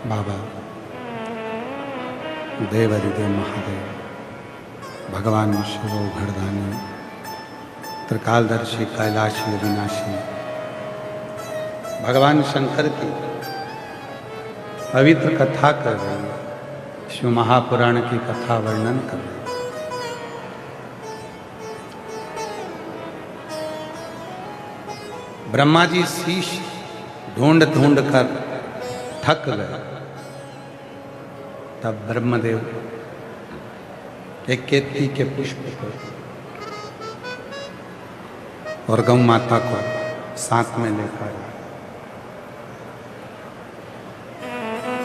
बाबा देवाधिदेव महादेव, भगवान शिव घरदानी, त्रिकालदर्शी, कैलाशी, विनाशी, भगवान शंकर की पवित्र कथा कर रहे हैं, शिव महापुराण की कथा वर्णन कर रहे हैं। ब्रह्मा जी शीश ढूंढ ढूंढ कर थक गए, तब ब्रह्मदेव एक केतकी के पुष्प को और गौ माता को साथ में लेकर आए।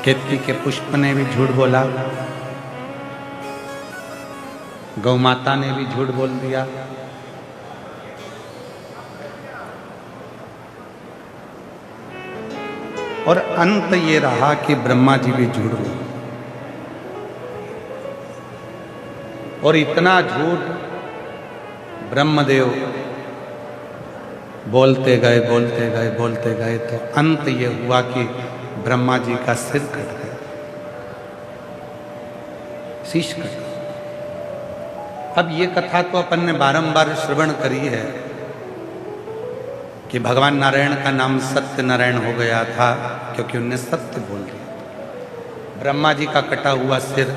केतकी के पुष्प ने भी झूठ बोला, गौ माता ने भी झूठ बोल दिया, और अंत ये रहा कि ब्रह्मा जी भी झूठ बोले। और इतना झूठ ब्रह्मदेव बोलते गए बोलते गए बोलते गए, तो अंत ये हुआ कि ब्रह्मा जी का सिर कट गया, शीश कट गया। अब ये कथा तो अपन ने बारंबार श्रवण करी है कि भगवान नारायण का नाम सत्य नारायण हो गया था क्योंकि उनने सत्य बोल दिया। ब्रह्मा जी का कटा हुआ सिर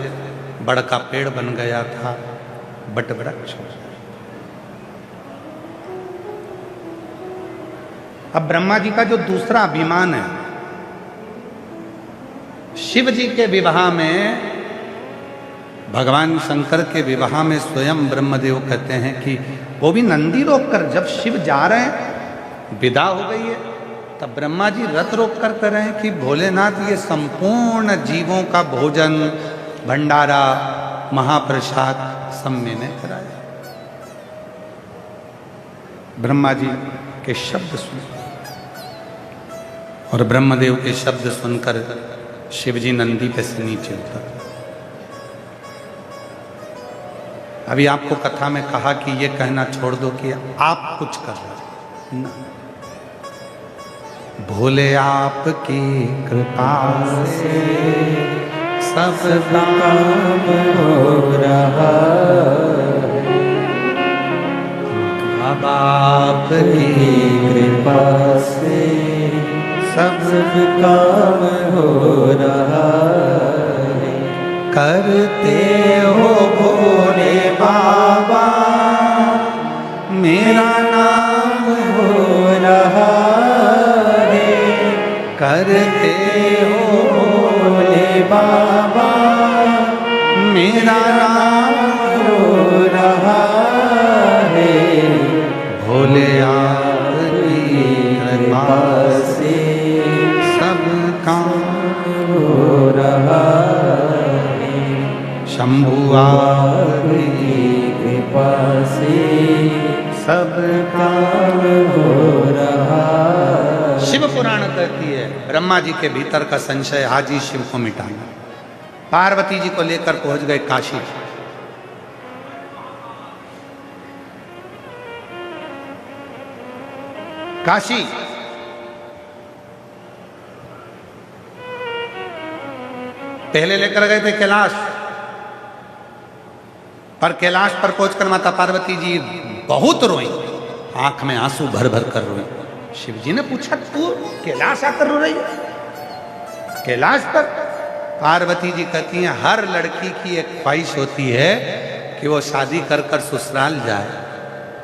बड़ का पेड़ बन गया था, बट वृक्ष हो गया। अब ब्रह्मा जी का जो दूसरा अभिमान है, शिव जी के विवाह में, भगवान शंकर के विवाह में स्वयं ब्रह्मदेव कहते हैं कि वो भी नंदी रोककर, जब शिव जा रहे हैं, विदा हो गई है, तब ब्रह्मा जी रथ रोक कर कह रहे हैं कि भोलेनाथ ये संपूर्ण जीवों का भोजन, भंडारा, महाप्रसाद सब मैंने कराया। ब्रह्मा जी के शब्द सुन और ब्रह्मदेव के शब्द सुनकर शिवजी नंदी पे से नीचे उतर। अभी आपको कथा में कहा कि ये कहना छोड़ दो कि आप कुछ कर रहे ना, भोले आपकी कृपा से सब काम हो रहा है, अब आपकी कृपा से सब काम हो रहा है। करते हो भोले बाबा मेरा नाम हो रहा है, करते हो भोले बाबा मेरा नाम हो रहा है, भोले आपकी कृपा से सब काम हो रहा है, शंभु आपकी कृपा से सब काम हो रहा है। शिव पुराण कहती है ब्रह्मा जी के भीतर का संशय आज ही शिव को मिटाना। पार्वती जी को लेकर पहुंच गए काशी। काशी पहले लेकर गए थे कैलाश, पर कैलाश पर पहुंचकर माता पार्वती जी बहुत रोई, आंख में आंसू भर भर कर रोई। शिव जी ने पूछा तू कैलाश आकर रो रही है? कैलाश पर? पार्वती जी कहती हैं हर लड़की की एक ख्वाहिश होती है कि वो शादी कर कर ससुराल जाए,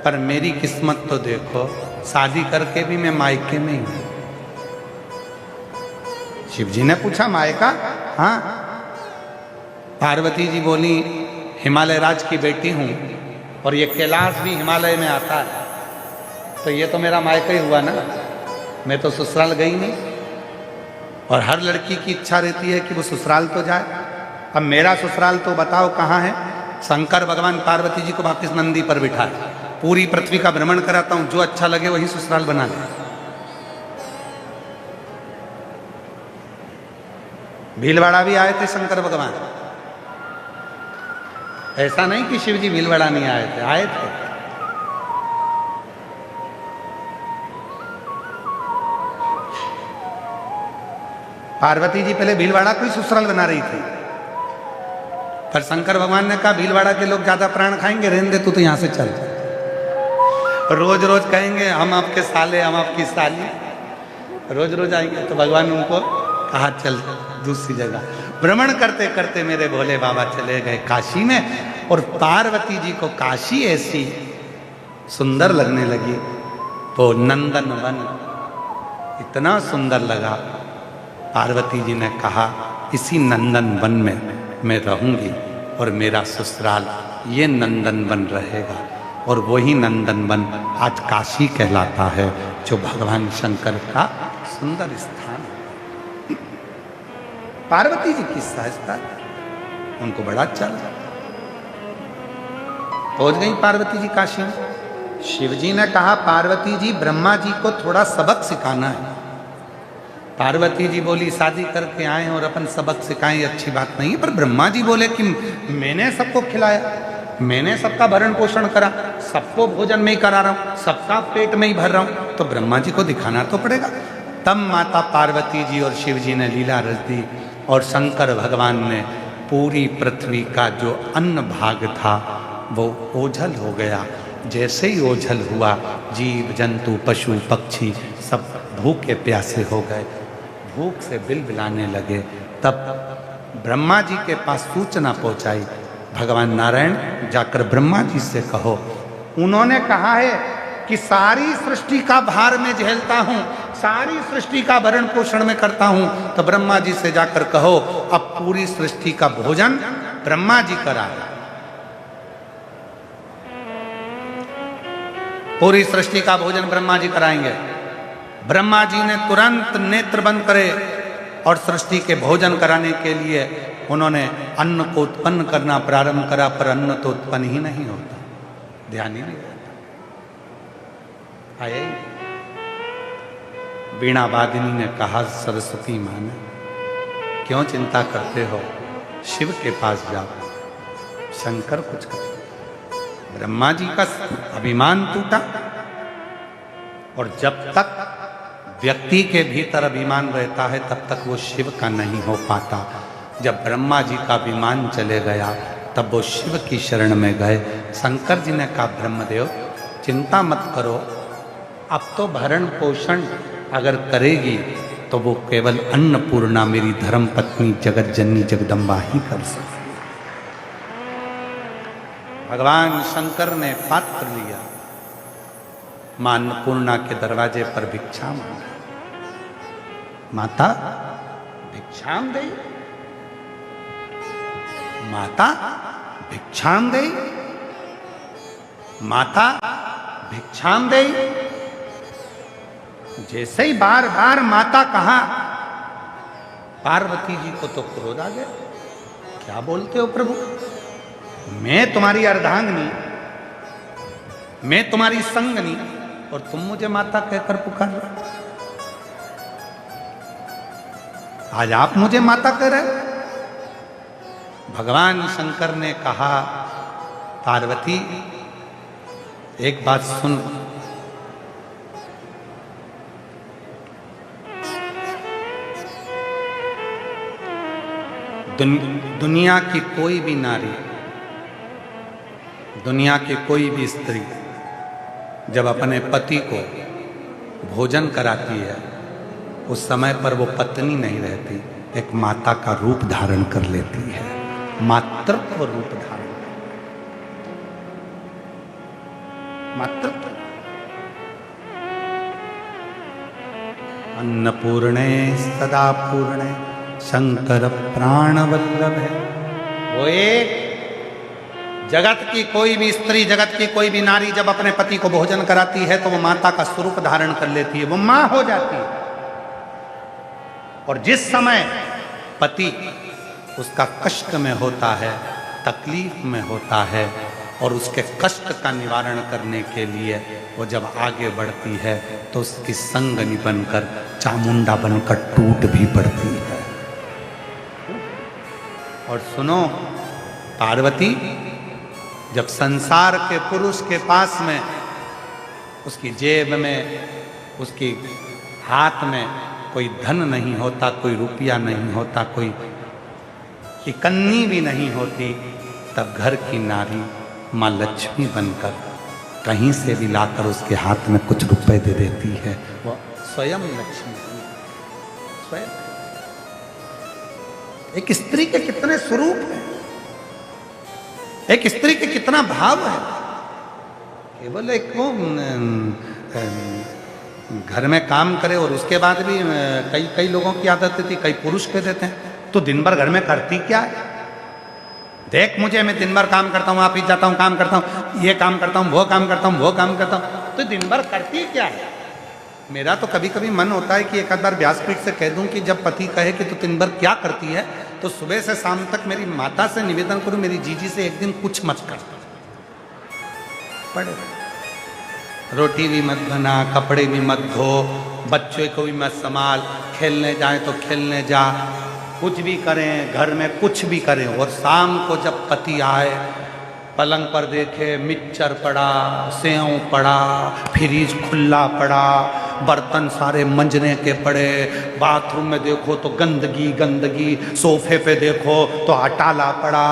पर मेरी किस्मत तो देखो, शादी करके भी मैं मायके में ही हूं। शिव जी ने पूछा मायका? हाँ। पार्वती जी बोली हिमालय राज की बेटी हूं और ये कैलाश भी हिमालय में आता है, तो ये तो मेरा मायका ही हुआ ना, मैं तो ससुराल गई नहीं। और हर लड़की की इच्छा रहती है कि वो ससुराल तो जाए। अब मेरा ससुराल तो बताओ कहाँ है? शंकर भगवान पार्वती जी को वापस नंदी पर बिठाए, पूरी पृथ्वी का भ्रमण कराता हूं, जो अच्छा लगे वही ससुराल बना ले। भीलवाड़ा भी आए थे शंकर भगवान, ऐसा नहीं कि शिव जी भीलवाड़ा नहीं आए थे, आए थे। पार्वती जी पहले भीलवाड़ा को ही ससुराल बना रही थी, पर शंकर भगवान ने कहा भीलवाड़ा के लोग ज्यादा प्राण खाएंगे, रहने दे, तू तो यहां से चल। रोज रोज कहेंगे हम आपके साले, हम आपकी साली, रोज रोज आएंगे, तो भगवान उनको कहा चल दूसरी जगह। भ्रमण करते करते मेरे भोले बाबा चले गए काशी में, और पार्वती जी को काशी ऐसी सुंदर लगने लगी, तो नंदन वन इतना सुंदर लगा। पार्वती जी ने कहा इसी नंदन वन में मैं रहूंगी और मेरा ससुराल ये नंदन वन रहेगा। और वही नंदन वन आज काशी कहलाता है, जो भगवान शंकर का सुंदर स्थान है। पार्वती जी की सहजता उनको बड़ा अच्छा लगा। पहुंच गई पार्वती जी काशी में। शिव जी ने कहा पार्वती जी ब्रह्मा जी को थोड़ा सबक सिखाना है। पार्वती जी बोली शादी करके आए और अपन सबक सिखाएं अच्छी बात नहीं है, पर ब्रह्मा जी बोले कि मैंने सबको खिलाया, मैंने सबका भरण पोषण करा, सबको भोजन में ही करा रहा हूं, सबका पेट में ही भर रहा हूं, तो ब्रह्मा जी को दिखाना तो पड़ेगा। तब माता पार्वती जी और शिव जी ने लीला रच दी और शंकर भगवान ने पूरी पृथ्वी का जो अन्न भाग था वो ओझल हो गया। जैसे ही ओझल हुआ, जीव जंतु पशु पक्षी सब भूखे प्यासे हो गए, भूख से बिलबिलाने लगे। तब ब्रह्मा जी के पास सूचना पहुंचाई, भगवान नारायण जाकर ब्रह्मा जी से कहो। उन्होंने कहा है कि सारी सृष्टि का भार मैं झेलता हूं, सारी सृष्टि का भरण पोषण में करता हूं, तो ब्रह्मा जी से जाकर कहो अब पूरी सृष्टि का भोजन ब्रह्मा जी कराए। पूरी सृष्टि का भोजन ब्रह्मा जी कराएंगे। ब्रह्मा जी ने तुरंत नेत्र बंद करे और सृष्टि के भोजन कराने के लिए उन्होंने अन्न को उत्पन्न करना प्रारंभ करा, पर अन्न तो उत्पन्न ही नहीं होता, ध्यान ही नहीं रहता। आए वीणा वादिनी ने कहा, सरस्वती मां ने, क्यों चिंता करते हो, शिव के पास जाओ, शंकर कुछ कर। ब्रह्मा जी का अभिमान टूटा, और जब तक व्यक्ति के भीतर अभिमान रहता है तब तक वो शिव का नहीं हो पाता। जब ब्रह्मा जी का अभिमान चले गया तब वो शिव की शरण में गए। शंकर जी ने कहा, ब्रह्मदेव चिंता मत करो, अब तो भरण पोषण अगर करेगी तो वो केवल अन्नपूर्णा मेरी धर्म पत्नी जगत जननी जगदम्बा ही कर सकती। भगवान शंकर ने पात्र लिया, मां अन्नपूर्णा के दरवाजे पर भिक्षा मांगा, माता भिक्षाम दे, माता भिक्षाम दे, माता भिक्षाम दे। जैसे ही बार बार माता कहा, पार्वती जी को तो क्रोध आ गया। क्या बोलते हो प्रभु, मैं तुम्हारी अर्धांगिनी, मैं तुम्हारी संगनी, और तुम मुझे माता कहकर पुकार रहे हो? आज आप मुझे माता कह रहे हो? भगवान शंकर ने कहा, पार्वती एक बात सुन, दुनिया की कोई भी नारी, दुनिया की कोई भी स्त्री जब अपने पति को भोजन कराती है, उस समय पर वो पत्नी नहीं रहती, एक माता का रूप धारण कर लेती है, मातृत्व रूप धारण, मातृत्व। अन्नपूर्णे सदा पूर्णे शंकर प्राण वल्लभ है। वो एक जगत की कोई भी स्त्री, जगत की कोई भी नारी जब अपने पति को भोजन कराती है तो वो माता का स्वरूप धारण कर लेती है, वो मां हो जाती है। और जिस समय पति उसका कष्ट में होता है, तकलीफ में होता है, और उसके कष्ट का निवारण करने के लिए वो जब आगे बढ़ती है तो उसकी संगनी बनकर, चामुंडा बनकर टूट भी पड़ती है। और सुनो पार्वती, जब संसार के पुरुष के पास में, उसकी जेब में, उसकी हाथ में कोई धन नहीं होता, कोई रुपया नहीं होता, कोई इकन्नी भी नहीं होती, तब घर की नारी माँ लक्ष्मी बनकर कहीं से भी लाकर उसके हाथ में कुछ रुपए दे देती है। वो स्वयं लक्ष्मी, स्वयं। एक स्त्री के कितने स्वरूप हैं, एक स्त्री के कितना भाव है। केवल एक वो घर में काम करे, और उसके बाद भी कई लोगों की आदत थी, कई पुरुष कह देते हैं तो दिन भर घर में करती क्या है, देख मुझे, मैं दिन भर काम करता हूँ, ऑफिस जाता हूँ, काम करता हूँ, ये काम करता हूँ, वो काम करता हूँ, वो काम करता हूँ, तो दिन भर करती क्या है। मेरा तो कभी कभी मन होता है कि एक आध बार व्यासपीठ से कह दूं कि जब पति कहे कि तू दिन भर क्या करती है, तो सुबह से शाम तक मेरी माता से निवेदन करूं, मेरी जीजी से एक दिन कुछ मत कर पड़े, रोटी भी मत बना, कपड़े भी मत धो, बच्चे को भी मत संभाल, खेलने जाए तो खेलने जा, कुछ भी करें घर में, कुछ भी करें। और शाम को जब पति आए पलंग पर देखे मिक्सचर पड़ा, सेव पड़ा, फ्रिज खुला पड़ा, बर्तन सारे मंजने के पड़े, बाथरूम में देखो तो गंदगी गंदगी, सोफे पे देखो तो हटाला पड़ा,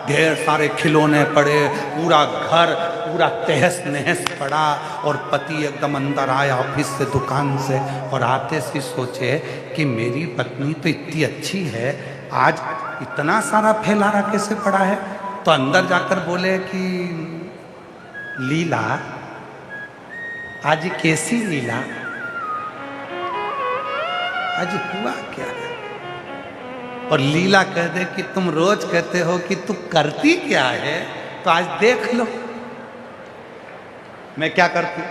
ढेर सारे खिलौने पड़े, पूरा घर पूरा तहस नहस पड़ा। और पति एकदम अंदर आया ऑफिस से, दुकान से, और आते से सोचे कि मेरी पत्नी तो इतनी अच्छी है, आज इतना सारा फैलारा कैसे पड़ा है। तो अंदर जाकर बोले कि लीला, आज कैसी लीला, आज हुआ क्या है। और लीला कह दे कि तुम रोज कहते हो कि तू करती क्या है, तो आज देख लो मैं क्या करती।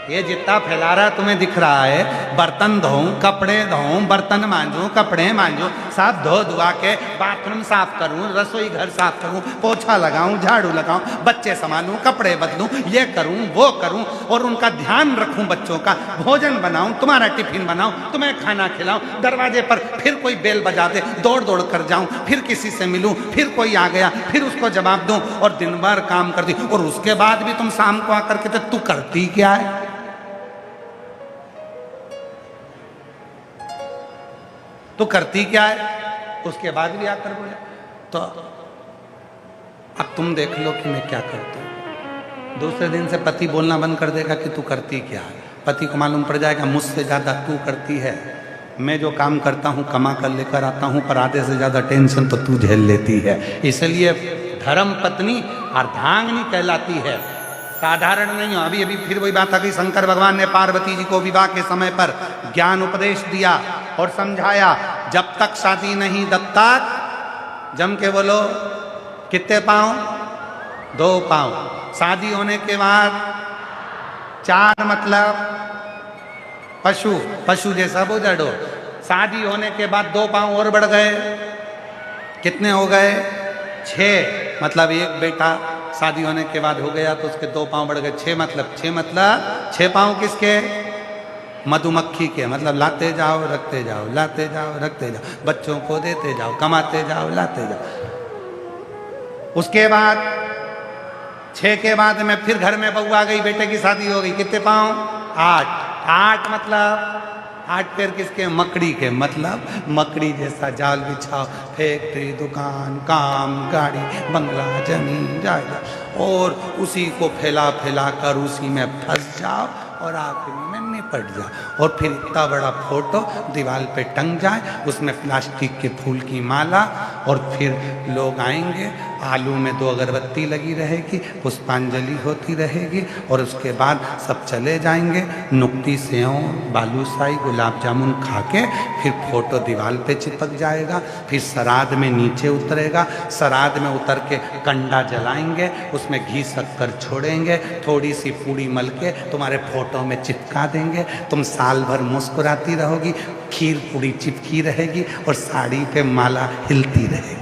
ये जितना फैला रहा तुम्हें दिख रहा है, बर्तन धोऊं, कपड़े धोऊं, बर्तन मांजूं, कपड़े मांजूं, सब धो धुआ के बाथरूम साफ करूं, रसोई घर साफ करूं, पोछा लगाऊं, झाड़ू लगाऊं, बच्चे संभालूं, कपड़े बदलूं, ये करूं वो करूं, और उनका ध्यान रखूं, बच्चों का भोजन बनाऊं, तुम्हारा टिफिन बनाऊं, तुम्हें खाना खिलाऊं, दरवाजे पर फिर कोई बेल बजा दे दौड़ दौड़ कर जाऊं, फिर किसी से मिलूं, फिर कोई आ गया फिर उसको जवाब दूं, और दिन भर काम करती। और उसके बाद भी तुम शाम को आकर के तू करती क्या है। तो करती क्या है, उसके बाद भी आकर बोले। तो अब तुम देख लो कि मैं क्या करता हूं। दूसरे दिन से पति बोलना बंद कर देगा कि तू करती क्या है। पति को मालूम पड़ जाएगा मुझसे ज्यादा तू करती है, मैं जो काम करता हूं कमा कर लेकर आता हूं, पर आधे से ज्यादा टेंशन तो तू झेल लेती है। इसलिए धर्म पत्नी अर्धांगिनी कहलाती है, साधारण नहीं हो। अभी अभी फिर वही बात आ गई, शंकर भगवान ने पार्वती जी को विवाह के समय पर ज्ञान उपदेश दिया और समझाया, जब तक शादी नहीं तब तक जम के बोलो कितने पांव, 2 पांव। शादी होने के बाद 4 मतलब पशु, पशु जैसा बोझड़ो। शादी होने के बाद 2 पांव और बढ़ गए, कितने हो गए, 6 मतलब 1 बेटा शादी होने के बाद हो गया तो उसके 2 पांव बढ़ गए, 6 मतलब 6 पांव किसके, मधुमक्खी के। मतलब लाते जाओ रखते जाओ, लाते जाओ रखते जाओ, बच्चों को देते जाओ, कमाते जाओ लाते जाओ। उसके बाद 6 के बाद में फिर घर में बहू आ गई, बेटे की शादी हो गई, कितने पांव, 8 मतलब 8 पैर किसके, मकड़ी के। मतलब मकड़ी जैसा जाल बिछाओ, फैक्ट्री, दुकान, काम, गाड़ी, बंगला, जमीन, जायदाद, और उसी को फैला फैला कर उसी में फंस जाओ और आखिर में निपट जाओ। और फिर इतना बड़ा फोटो दीवार पे टंग जाए, उसमें प्लास्टिक के फूल की माला, और फिर लोग आएंगे, आलू में 2 अगरबत्ती लगी रहेगी, पुष्पांजलि होती रहेगी, और उसके बाद सब चले जाएंगे। नुक्ती सेव, बालूशाही, गुलाब जामुन खा के फिर फोटो दीवार पे चिपक जाएगा। फिर श्राद्ध में नीचे उतरेगा, श्राद्ध में उतर के कंडा जलाएंगे, उसमें घी शक्कर छोड़ेंगे, थोड़ी सी पूड़ी मल के तुम्हारे फोटो में चिपका देंगे। तुम साल भर मुस्कुराती रहोगी, खीर पूड़ी चिपकी रहेगी और साड़ी पे माला हिलती रहेगी।